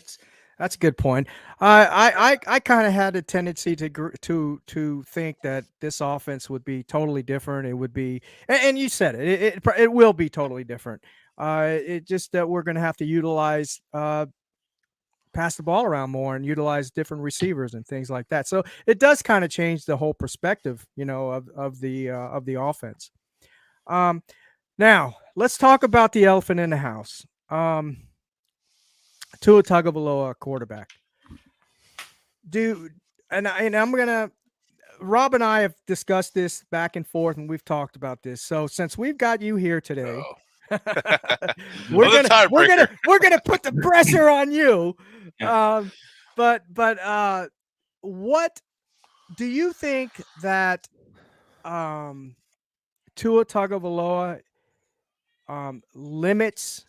That's a good point. I kind of had a tendency to think that this offense would be totally different. It would be, and you said it will be totally different. It just that we're going to have to utilize pass the ball around more and utilize different receivers and things like that. So it does kind of change the whole perspective, of the offense. Now let's talk about the elephant in the house. Tua Tagovailoa, quarterback. I'm gonna. Rob and I have discussed this back and forth, and we've talked about this. So since we've got you here today, we're gonna put the pressure on you. But what do you think that Tua Tagovailoa limits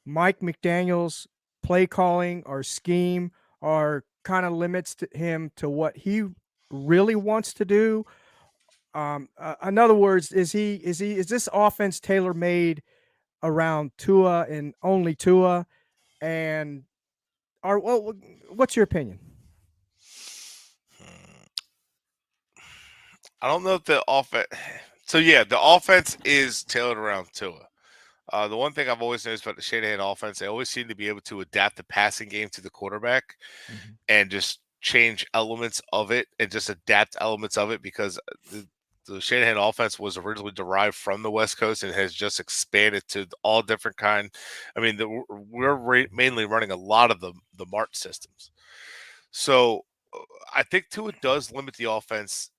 Mike McDaniel's play calling or scheme, or kind of limits him to what he really wants to do? In other words, is this offense tailor made around Tua and only Tua? And what's your opinion? I don't know if the offense. So yeah, the offense is tailored around Tua. The one thing I've always noticed about the Shanahan offense, they always seem to be able to adapt the passing game to the quarterback and just change elements of it and just adapt elements of it, because the Shanahan offense was originally derived from the West Coast and has just expanded to all different kind. I mean, we're mainly running a lot of the Mart systems. So I think Tua does limit the offense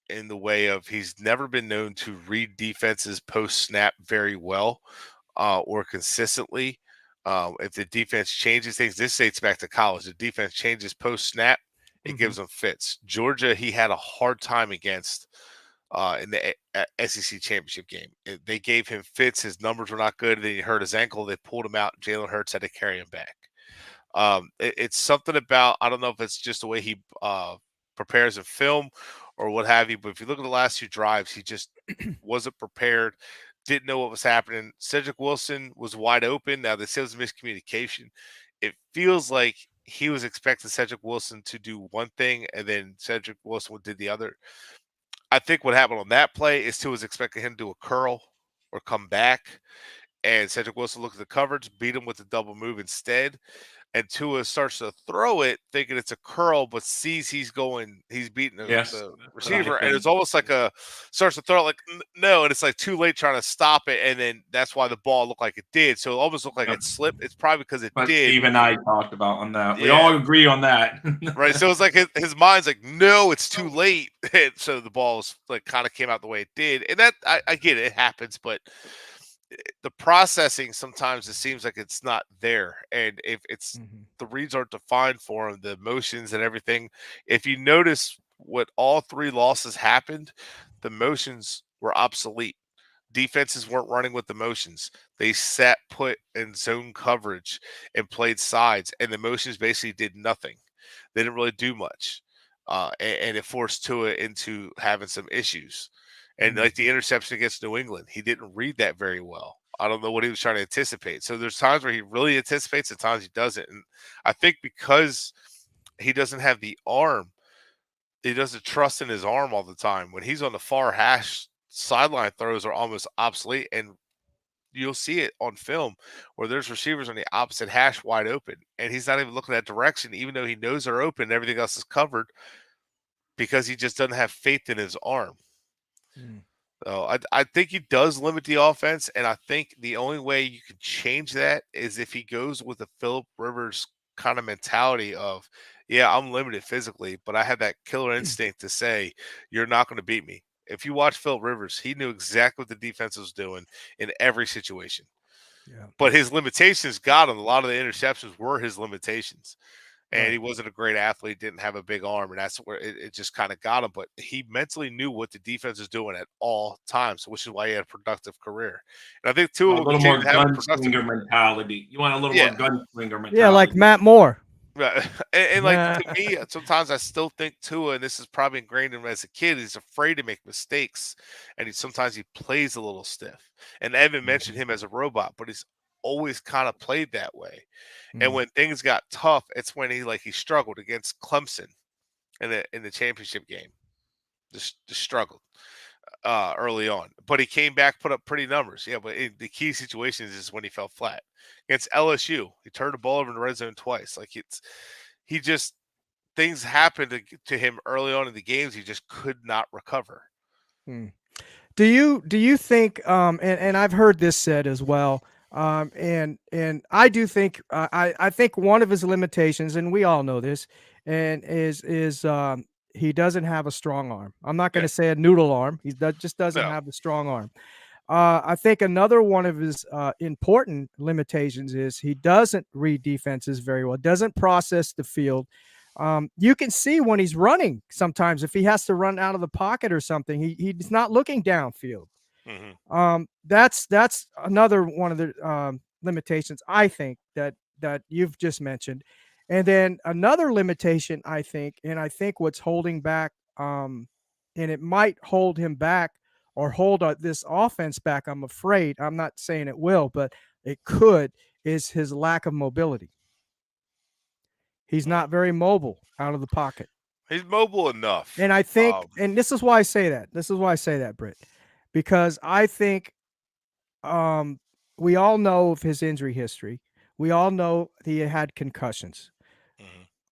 in the way of he's never been known to read defenses post snap very well or consistently. If the defense changes things, this dates back to college. The defense changes post snap, it gives them fits. Georgia, he had a hard time against in the SEC championship game. They gave him fits. His numbers were not good. Then he hurt his ankle. They pulled him out. Jalen Hurts had to carry him back. It's something about, I don't know if it's just the way he prepares a film or what have you, but if you look at the last two drives, he just wasn't prepared, didn't know what was happening. Cedric Wilson was wide open. Now, this is miscommunication. It feels like he was expecting Cedric Wilson to do one thing, and then Cedric Wilson did the other. I think what happened on that play is Tua was expecting him to do a curl or come back, and Cedric Wilson looked at the coverage, beat him with the double move instead. And Tua starts to throw it, thinking it's a curl, but sees he's beating the receiver, and it's almost like starts to throw it like no, and it's like too late trying to stop it, and then that's why the ball looked like it did. So it almost looked like it slipped. It's probably because it did. Steve and I talked about on that. We all agree on that, right? So it's like his mind's like, no, it's too late, and so the ball like kind of came out the way it did, and that I get it happens, but the processing sometimes it seems like it's not there, and if it's the reads aren't defined for him, the motions and everything. If you notice what all three losses happened, the motions were obsolete. Defenses weren't running with the motions. They sat put in zone coverage and played sides, and the motions basically did nothing. They didn't really do much, and it forced Tua into having some issues. And like the interception against New England, he didn't read that very well. I don't know what he was trying to anticipate. So there's times where he really anticipates, and times he doesn't. And I think because he doesn't have the arm. He doesn't trust in his arm all the time. When he's on the far hash, sideline throws are almost obsolete, and you'll see it on film where there's receivers on the opposite hash wide open, and he's not even looking that direction, even though he knows they're open and everything else is covered, because he just doesn't have faith in his arm. Mm. So I think he does limit the offense, and I think the only way you can change that is if he goes with the Philip Rivers kind of mentality of, yeah, I'm limited physically, but I have that killer instinct to say, you're not going to beat me. If you watch Philip Rivers, he knew exactly what the defense was doing in every situation. Yeah. But his limitations got him. A lot of the interceptions were his limitations. And Right. he wasn't a great athlete, didn't have a big arm, and that's where it just kind of got him. But he mentally knew what the defense was doing at all times, which is why he had a productive career. And I think A Tua will little continue more to have a productive gunslinger career. mentality. You want a little Yeah. more gunslinger mentality. Yeah, like Matt Moore. Right. And like to me, sometimes I still think Tua, and this is probably ingrained in him as a kid, he's afraid to make mistakes, and sometimes he plays a little stiff. And Evan mentioned him as a robot, but he's always kind of played that way. And when things got tough, it's when he struggled against Clemson in the championship game. Just struggled early on, but he came back, put up pretty numbers. Yeah, but the key situations is when he fell flat against LSU. He turned the ball over in the red zone twice. He just things happened to him early on in the games. He just could not recover. Do you think and I've heard this said as well, and I do think I think one of his limitations, and we all know this, and is he doesn't have a strong arm. I'm not going to say a noodle arm. Just doesn't No. have a strong arm. I think another one of his important limitations is he doesn't read defenses very well, doesn't process the field. You can see when he's running sometimes if he has to run out of the pocket or something, he's not looking downfield. That's another one of the limitations I think that you've just mentioned. And then another limitation I think, and I think what's holding back, and it might hold him back or hold this offense back. I'm afraid. I'm not saying it will, but it could. Is his lack of mobility. He's not very mobile out of the pocket. He's mobile enough. And I think, and this is why I say that. This is why I say that, Britt, because I think we all know of his injury history. We all know he had concussions.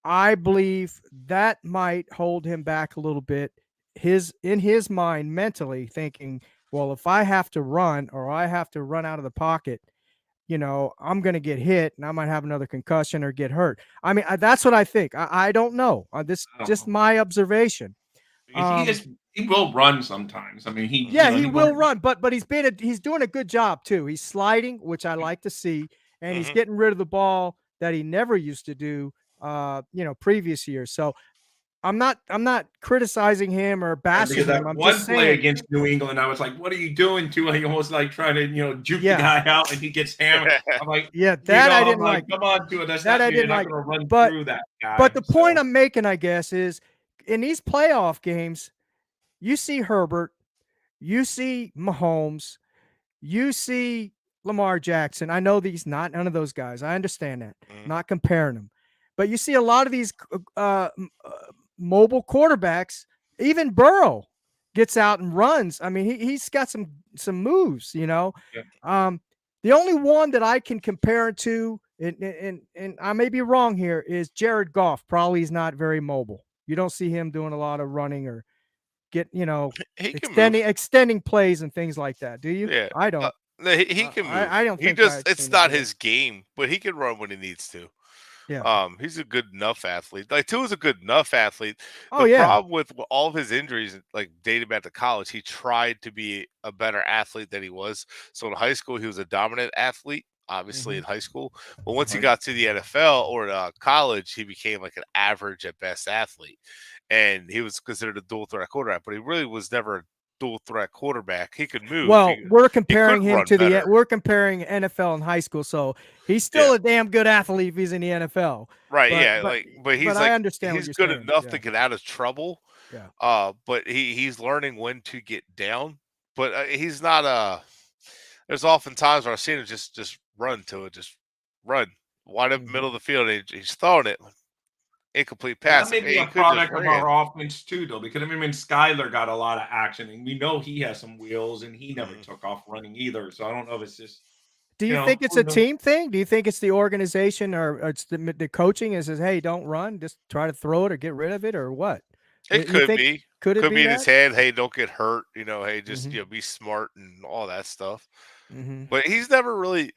I believe that might hold him back a little bit. In his mind, mentally thinking, well, if I have to run or I have to run out of the pocket, I'm going to get hit and I might have another concussion or get hurt. I mean, that's what I think. I don't know. This just my observation. He will run sometimes. I mean, he will run, but he's doing a good job too. He's sliding, which I like to see, and he's getting rid of the ball that he never used to do, previous years. So I'm not criticizing him or bashing him. I'm one just play saying, against New England, I was like, "What are you doing?" To he almost like trying to juke the guy out, and he gets hammered. I'm like, that I didn't like. Come on, Tua, that's that not I you're didn't not like. going to run But through that guy. But the point I'm making, I guess, is in these playoff games, you see Herbert, you see Mahomes, you see Lamar Jackson. I know none of those guys. I understand that. Not comparing them. But you see a lot of these mobile quarterbacks, even Burrow gets out and runs. I mean, he's got some moves, Yeah. The only one that I can compare it to, and I may be wrong here, is Jared Goff. Probably he's not very mobile. You don't see him doing a lot of running or extending plays and things like that. Do you? Yeah. I don't. He can move. I don't think it's not his game, but he can run when he needs to. Yeah. He's a good enough athlete. Like Tua's a good enough athlete. Oh, the yeah. problem with all of his injuries, like dating back to college, he tried to be a better athlete than he was. So in high school, he was a dominant athlete, obviously in high school. But once he got to the NFL or college, he became like an average at best athlete. And he was considered a dual threat quarterback, but he really was never a dual threat quarterback. He could move. Well, we're comparing him to we're comparing NFL and high school, so he's still a damn good athlete if he's in the NFL. Right? But he's I understand he's good enough to get out of trouble. Yeah. But he's learning when to get down. But he's not there's often times where I've seen him just run to it, just run wide up the middle of the field. And he's throwing it. incomplete That pass. may be He a could have just product of ran. our offense too, though, because I mean, Skyler got a lot of action, and we know he has some wheels, and he never Mhm. took off running either. So I don't know if it's just, Do you you think know, it's who a knows? team thing? Do you think it's the organization or it's the coaching and says, "Hey, don't run, just try to throw it or get rid of it," or what? It You could think be. could it Could be be in his that? head. Hey, don't get hurt. Hey, just Mhm. be smart and all that stuff. Mhm. But he's never really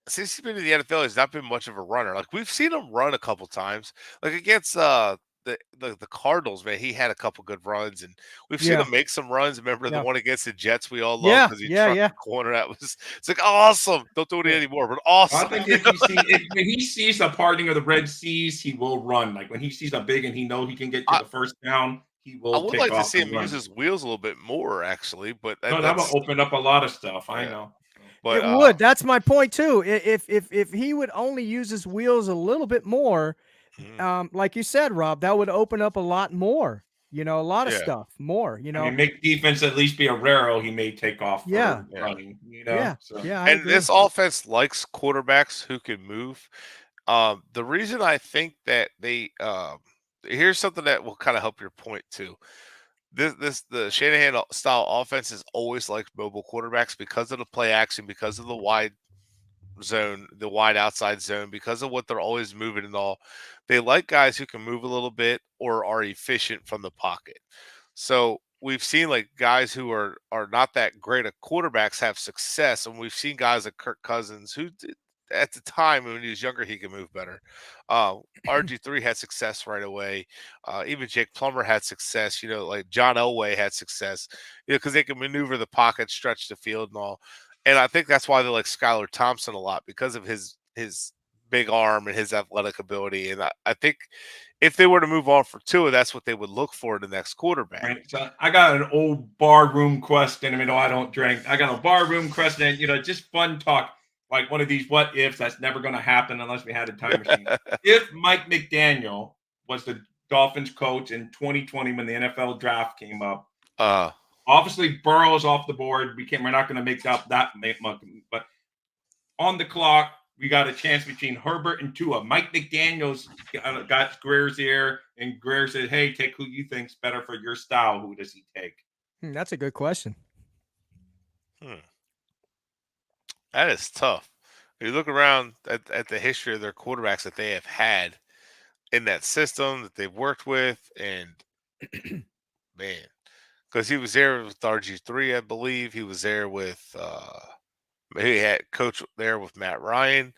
since he's been in the NFL, he's not been much of a runner. Like we've seen him run a couple times, like against the Cardinals. Man, he had a couple good runs, and we've seen Yeah. him make some runs. Remember the Yeah. one against the Jets we all love Yeah. because he Yeah. trucked Yeah. the corner. That was it's like awesome. Don't do it Yeah. anymore, but I awesome. think if when he sees a parting of the Red Seas, he will run. Like when he sees a big and he knows he can get to I, the first down, he I will would take like to off see and him use run. his wheels a little bit more, actually. But No, that will that's open up a lot of stuff. I yeah. know. But It would. That's my point too. If he would only use his wheels a little bit more, mhm, like you said, Rob, that would open up a lot more. A lot of yeah, stuff more. I mean, make defense at least be a raro. He may take off Yeah. for yeah. running. Yeah. So Yeah. I And agree. this offense likes quarterbacks who can move. The reason I think that here's something that will kind of help your point too. The Shanahan style offense is always like mobile quarterbacks because of the play action, because of the wide zone, the wide outside zone, because of what they're always moving and all. They like guys who can move a little bit or are efficient from the pocket. So we've seen like guys who are not that great at quarterbacks have success, and we've seen guys like Kirk Cousins who at the time when he was younger he could move better. RG3 had success right away. Even Jake Plummer had success. Like John Elway had success. Because they can maneuver the pocket, stretch the field, and all. And I think that's why they like Skylar Thompson a lot because of his big arm and his athletic ability. And I think if they were to move on for Tua, that's what they would look for in the next quarterback. right. So I got an old bar room question. I mean, no, I don't drink. I got a bar room question. Just fun talk. Like one of these what ifs that's never going to happen unless we had a time machine. If Mike McDaniel was the Dolphins coach in 2020 when the NFL draft came up, uh, obviously Burrow's off the board. We're not going to make up that much, but on the clock, we got a chance between Herbert and Tua. Mike McDaniel's got Greer's ear, and Greer said, "Hey, take who you think's better for your style. Who does he take?" That's a good question. that is tough. You look around at the history of their quarterbacks that they have had in that system that they've worked with, and man, because he was there with RG3, I believe. He was there with he had coach there with Matt Ryan,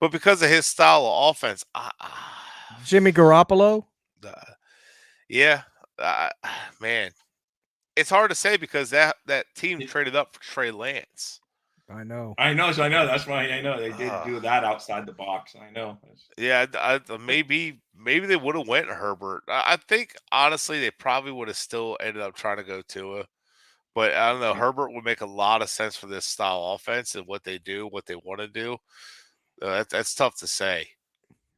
but because of his style of offense, Jimmy Garoppolo. uh, yeah, uh, man, it's hard to say because that team traded up for Trey Lance. I know. I know, so I know. That's why I know they did Uh, do that outside the box. I know. Yeah, maybe they would have went Herbert. I think honestly they probably would have still ended up trying to go Tua, but I don't know. Herbert would make a lot of sense for this style offense and what they do, what they want to do. That's tough to say.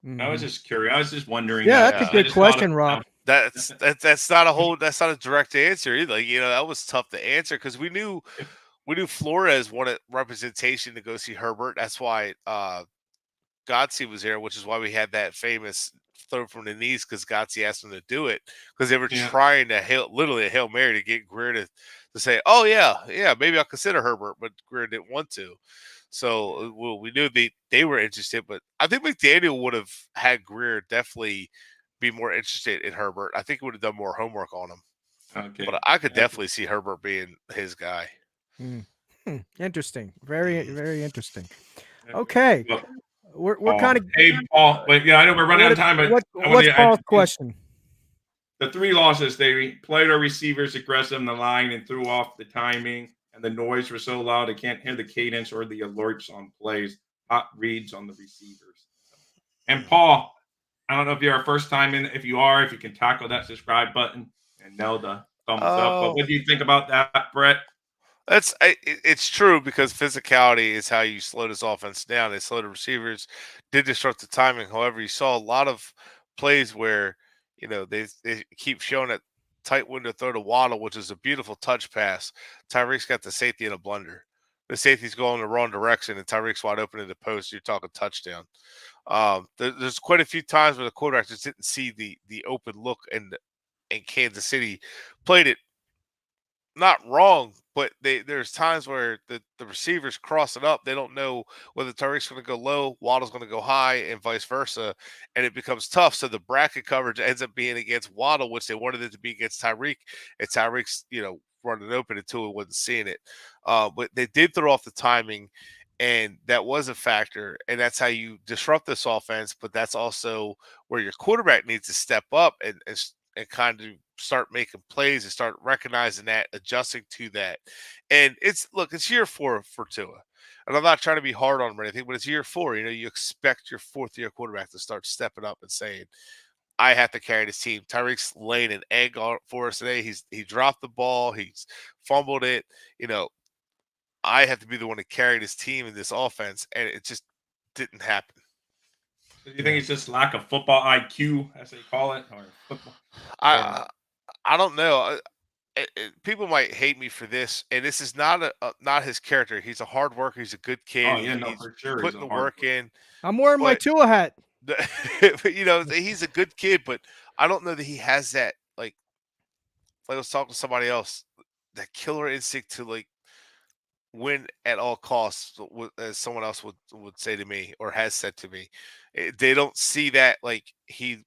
I was Mhm. just curious. I was just wondering Yeah, that. that's a Yeah, I good just thought question, Rob. that's not that's not a direct answer either. Like, that was tough to answer because we knew Flores wanted representation to go see Herbert. That's why Gotze was there, which is why we had that famous throw from the knees because Gotze asked him to do it because they were Yeah. trying to literally a Hail Mary to get Greer to say, oh, yeah, maybe I'll consider Herbert, but Greer didn't want to. So we knew they were interested, but I think McDaniel would have had Greer definitely be more interested in Herbert. I think he would have done more homework on him. Okay. But I could definitely see Herbert being his guy. Interesting. Very, Mhm. very interesting. Okay. Well, We're kind of hey, Paul. But yeah, I know we're running out of time, but I want what's Paul's question? the three losses, they played our receivers aggressive in the line and threw off the timing, and the noise was so loud they can't hear the cadence or the alerts on plays. Hot reads on the receivers. And Paul, I don't know if you're our first time in. If you are, if you can tackle that subscribe button and know the thumbs up. But Oh, what do you think about that, Brett? it's true because physicality is how you slow this offense down. They slowed the receivers, did disrupt the timing. However, you saw a lot of plays where they keep showing that tight window throw to Waddle, which is a beautiful touch pass. Tyreek's got the safety in a blunder. the safety's going the wrong direction and Tyreek's wide open in the post. You're talking touchdown. There's quite a few times where the quarterback just didn't see the open look, and Kansas City played it not wrong, but there's times where the receivers cross it up. They don't know whether Tyreek's going to go low, Waddle's going to go high, and vice versa, and it becomes tough. So the bracket coverage ends up being against Waddle, which they wanted it to be against Tyreek, and Tyreek's running open until he wasn't seeing it. But they did throw off the timing, and that was a factor, and that's how you disrupt this offense. But that's also where your quarterback needs to step up and kind of start making plays and start recognizing that, adjusting to that. And it's year 4 for Tua. And I'm not trying to be hard on him or anything, but it's year 4. You expect your 4th-year quarterback to start stepping up and saying, I have to carry this team. Tyreek's laying an egg for us today. He dropped the ball. He's fumbled it. I have to be the one to carry this team in this offense, and it just didn't happen. Do you think it's just lack of football IQ, as they call it, or football? I don't know. People might hate me for this, and this is not his character. He's a hard worker. He's a good kid. Oh, yeah, he's for sure. putting the work in. I'm wearing my Tua hat. He's a good kid, but I don't know that he has that, like I was talking to somebody else, that killer instinct to win at all costs, as someone else would say to me or has said to me. They don't see that he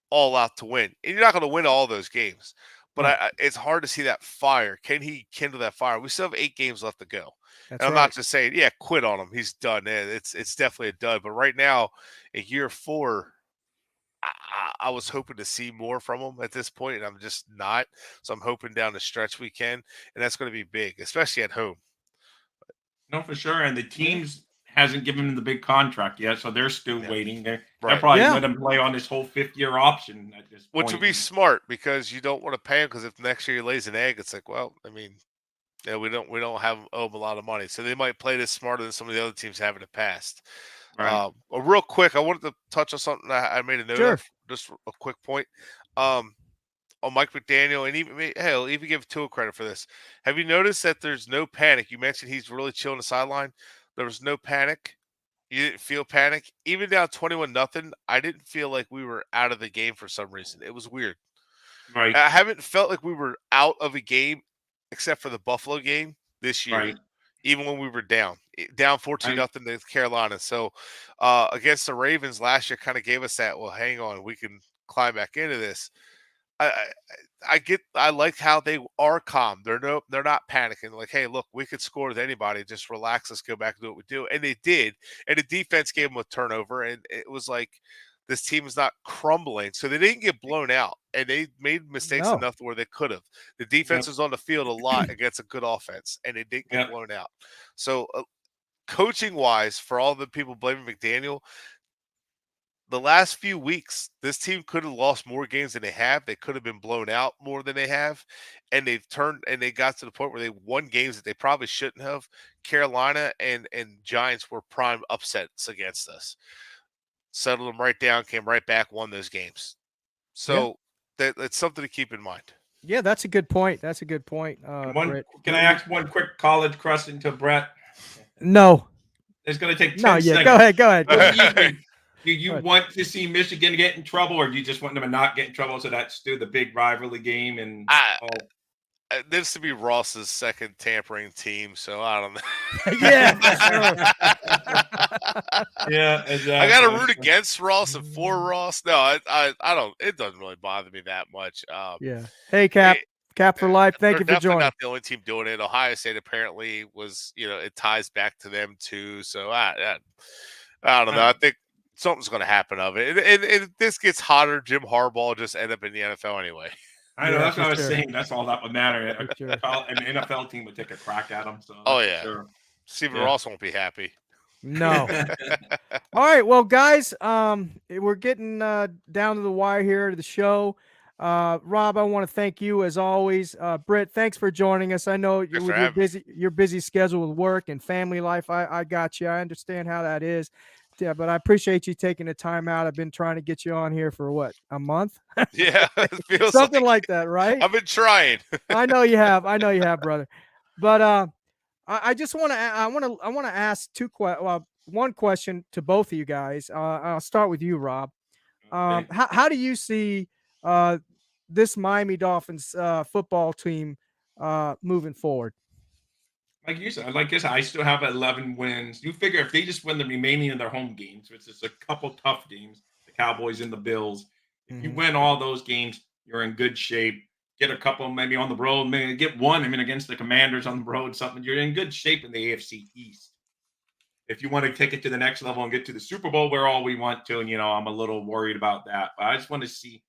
all out to win, and you're not going to win all those games, but it's hard to see that fire. Can he kindle that fire? We still have 8 games left to go. That's and I'm right. not just saying, quit on him. He's done. It's definitely a dud. But right now, in year 4, I was hoping to see more from him at this point, and I'm just not. So I'm hoping down the stretch we can, and that's going to be big, especially at home. No, for sure. And the teams hasn't given him the big contract yet, so they're still waiting. They'll probably let him play on this whole 5th-year option at this point. Which would be smart, because you don't want to pay him, because if next year he lays an egg, it's like, well, I mean, we don't owe him a lot of money. So they might play this smarter than some of the other teams have in the past. Right. Real quick, I wanted to touch on something I made a note of, just a quick point. On Mike McDaniel, and I'll even give Tua credit for this. Have you noticed that there's no panic? You mentioned he's really chill on the sideline. There was no panic. You didn't feel panic. Even down 21-0, I didn't feel like we were out of the game for some reason. It was weird. Right. I haven't felt like we were out of a game except for the Buffalo game this year. Right. Even when we were down 14-0 to Carolina. So against the Ravens last year kind of gave us that, well, hang on, we can climb back into this. I like how they are calm. They're not panicking. Like, hey, look, we could score with anybody. Just relax. Let's go back and do what we do. And they did. And the defense gave them a turnover. And it was like, this team is not crumbling. So they didn't get blown out. And they made mistakes enough where they could have. The defense was on the field a lot against a good offense. And they didn't get blown out. So coaching-wise, for all the people blaming McDaniel, the last few weeks, this team could have lost more games than they have. They could have been blown out more than they have. And they got to the point where they won games that they probably shouldn't have. Carolina and Giants were prime upsets against us. Settled them right down, came right back, won those games. So that's something to keep in mind. Yeah, that's a good point. Can I ask one quick college question to Brett? No. It's going to take 10 seconds. Go ahead. Do you want to see Michigan get in trouble, or do you just want them to not get in trouble so that's still the big rivalry game? And this to be Ross's second tampering team, so I don't know. Yeah, exactly. I got to root against Ross and for Ross. No, I don't. It doesn't really bother me that much. Hey, Cap for life. Thank you for joining. Not the only team doing it. Ohio State apparently was. It ties back to them too. So I don't know. I think something's going to happen of it. And if this gets hotter, Jim Harbaugh will just end up in the NFL anyway. I know, that's what I was saying. That's all that would matter. An NFL team would take a crack at him. So Stephen Ross won't be happy. No. All right, well, guys, we're getting down to the wire here to the show. Rob, I want to thank you as always. Britt, thanks for joining us. I know with your busy schedule with work and family life. I got you. I understand how that is. Yeah, but I appreciate you taking the time out. I've been trying to get you on here for a month? Yeah, it feels something like that, right? I've been trying. I know you have, brother. But I just want to I want to ask one question to both of you guys. I'll start with you, Rob. Okay. How do you see uh, this Miami Dolphins football team moving forward? Like you said, I still have 11 wins. You figure if they just win the remaining of their home games, which is a couple tough games, the Cowboys and the Bills, if you Mhm. win all those games, you're in good shape. Get a couple maybe on the road, maybe get one. I mean, against the Commanders on the road, something. You're in good shape in the AFC East. If you want to take it to the next level and get to the Super Bowl, we're all we want to. And, I'm a little worried about that. But I just want to see,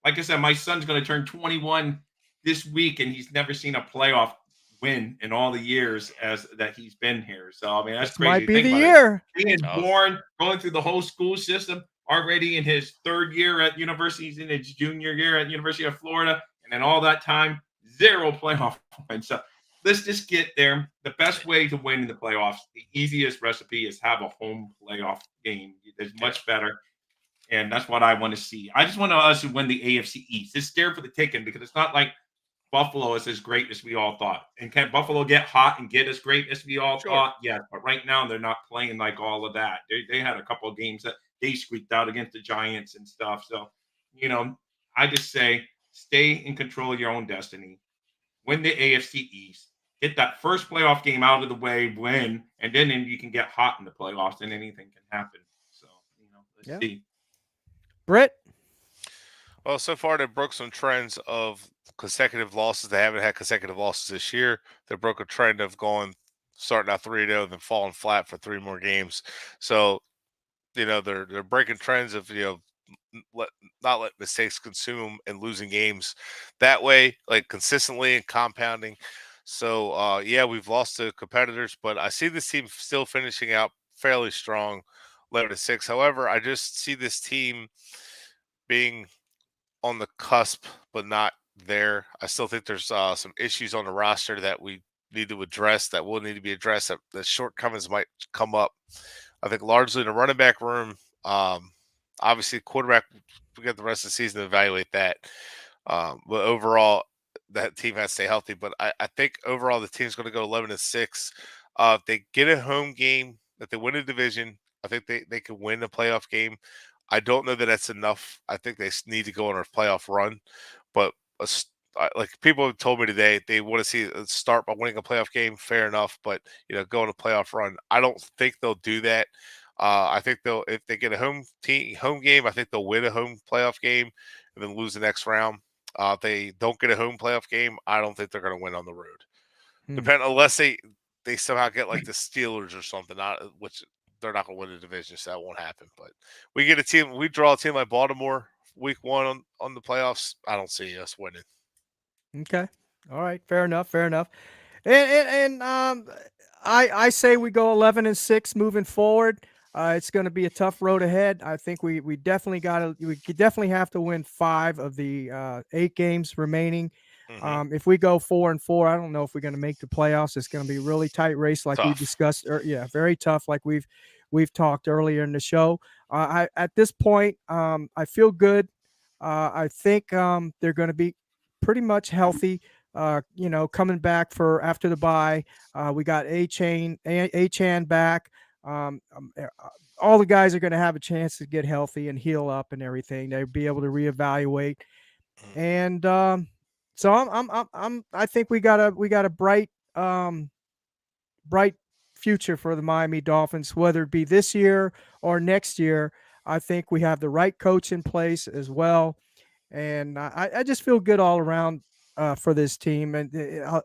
like I said, my son's going to turn 21 this week, and he's never seen a playoff win in all the years as that he's been here. So I mean, that's This might crazy to be think the about it. year. Being Oh, born, going through the whole school system, already in his third year at university, he's in his junior year at University of Florida, and then all that time, zero playoff wins. So let's just get there. The best way to win in the playoffs, the easiest recipe is have a home playoff game. It's much better. And that's what I want to see. I just want us to win the AFC East. It's there for the taking because it's not like Buffalo is as great as we all thought. And can Buffalo get hot and get as great as we all sure. thought? Yeah, but right now they're not playing like all of that. They had a couple of games that they squeaked out against the Giants and stuff. So, I just say stay in control of your own destiny. Win the AFC East. Get that first playoff game out of the way, win, and then you can get hot in the playoffs and anything can happen. So, let's Yeah. see. Britt? Well, so far they broke some trends of consecutive losses. They haven't had consecutive losses this year. They broke a trend of starting out 3-0, then falling flat for 3 more games. So, they're breaking trends of not let mistakes consume them and losing games that way, like consistently and compounding. So yeah, we've lost to competitors, but I see this team still finishing out fairly strong, 11-6. However, I just see this team being on the cusp, but not there. I still think there's some issues on the roster that we need to address, that will need to be addressed. That the shortcomings might come up. I think largely in the running back room. Obviously, quarterback. We got the rest of the season to evaluate that. But overall, that team has to stay healthy. But I think overall the team's going to go 11-6. If they get a home game, if they win a division, I think they could win a playoff game. I don't know that that's enough. I think they need to go on a playoff run. But like people have told me today, they want to see it start by winning a playoff game. Fair enough, but go on a playoff run. I don't think they'll do that. I think if they get a home game, I think they'll win a home playoff game and then lose the next round. If they don't get a home playoff game, I don't think they're going to win on the road. Unless they somehow get like the Steelers or something, which they're not going to win the division, so that won't happen. But we draw a team like Baltimore week 1 on the playoffs. I don't see us winning. Okay. All right. Fair enough. Fair enough. And I say we go 11-6 moving forward. It's going to be a tough road ahead. I think we definitely definitely have to win 5 of the 8 games remaining. Mm-hmm. If we go 4-4, I don't know if we're going to make the playoffs. It's going to be a really tight race, like we Tough. discussed. Yeah, very tough, like we've talked earlier in the show. At this point, I feel good. I think they're going to be pretty much healthy. Coming back for after the bye. We got Chan back. All the guys are going to have a chance to get healthy and heal up and everything. They'll be able to reevaluate. And so I think we got a bright future for the Miami Dolphins, whether it be this year or next year. I think we have the right coach in place as well. And I just feel good all around for this team, and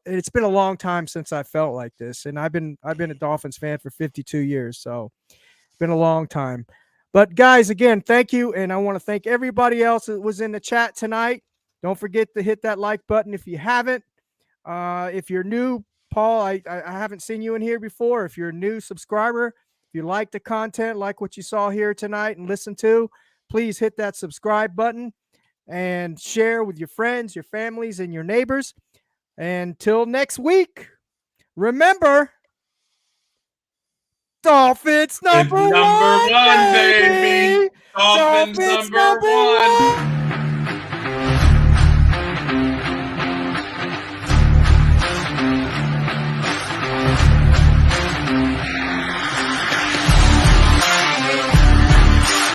it's been a long time since I felt like this. And I've been a Dolphins fan for 52 years, so it's been a long time. But guys, again, thank you, and I want to thank everybody else that was in the chat tonight. Don't forget to hit that like button if you haven't. If you're new, Paul, I haven't seen you in here before. If you're a new subscriber, if you like the content, like what you saw here tonight and listen to, please hit that subscribe button and share with your friends, your families, and your neighbors. Until next week, remember, Dolphins number one, baby. Dolphins number one.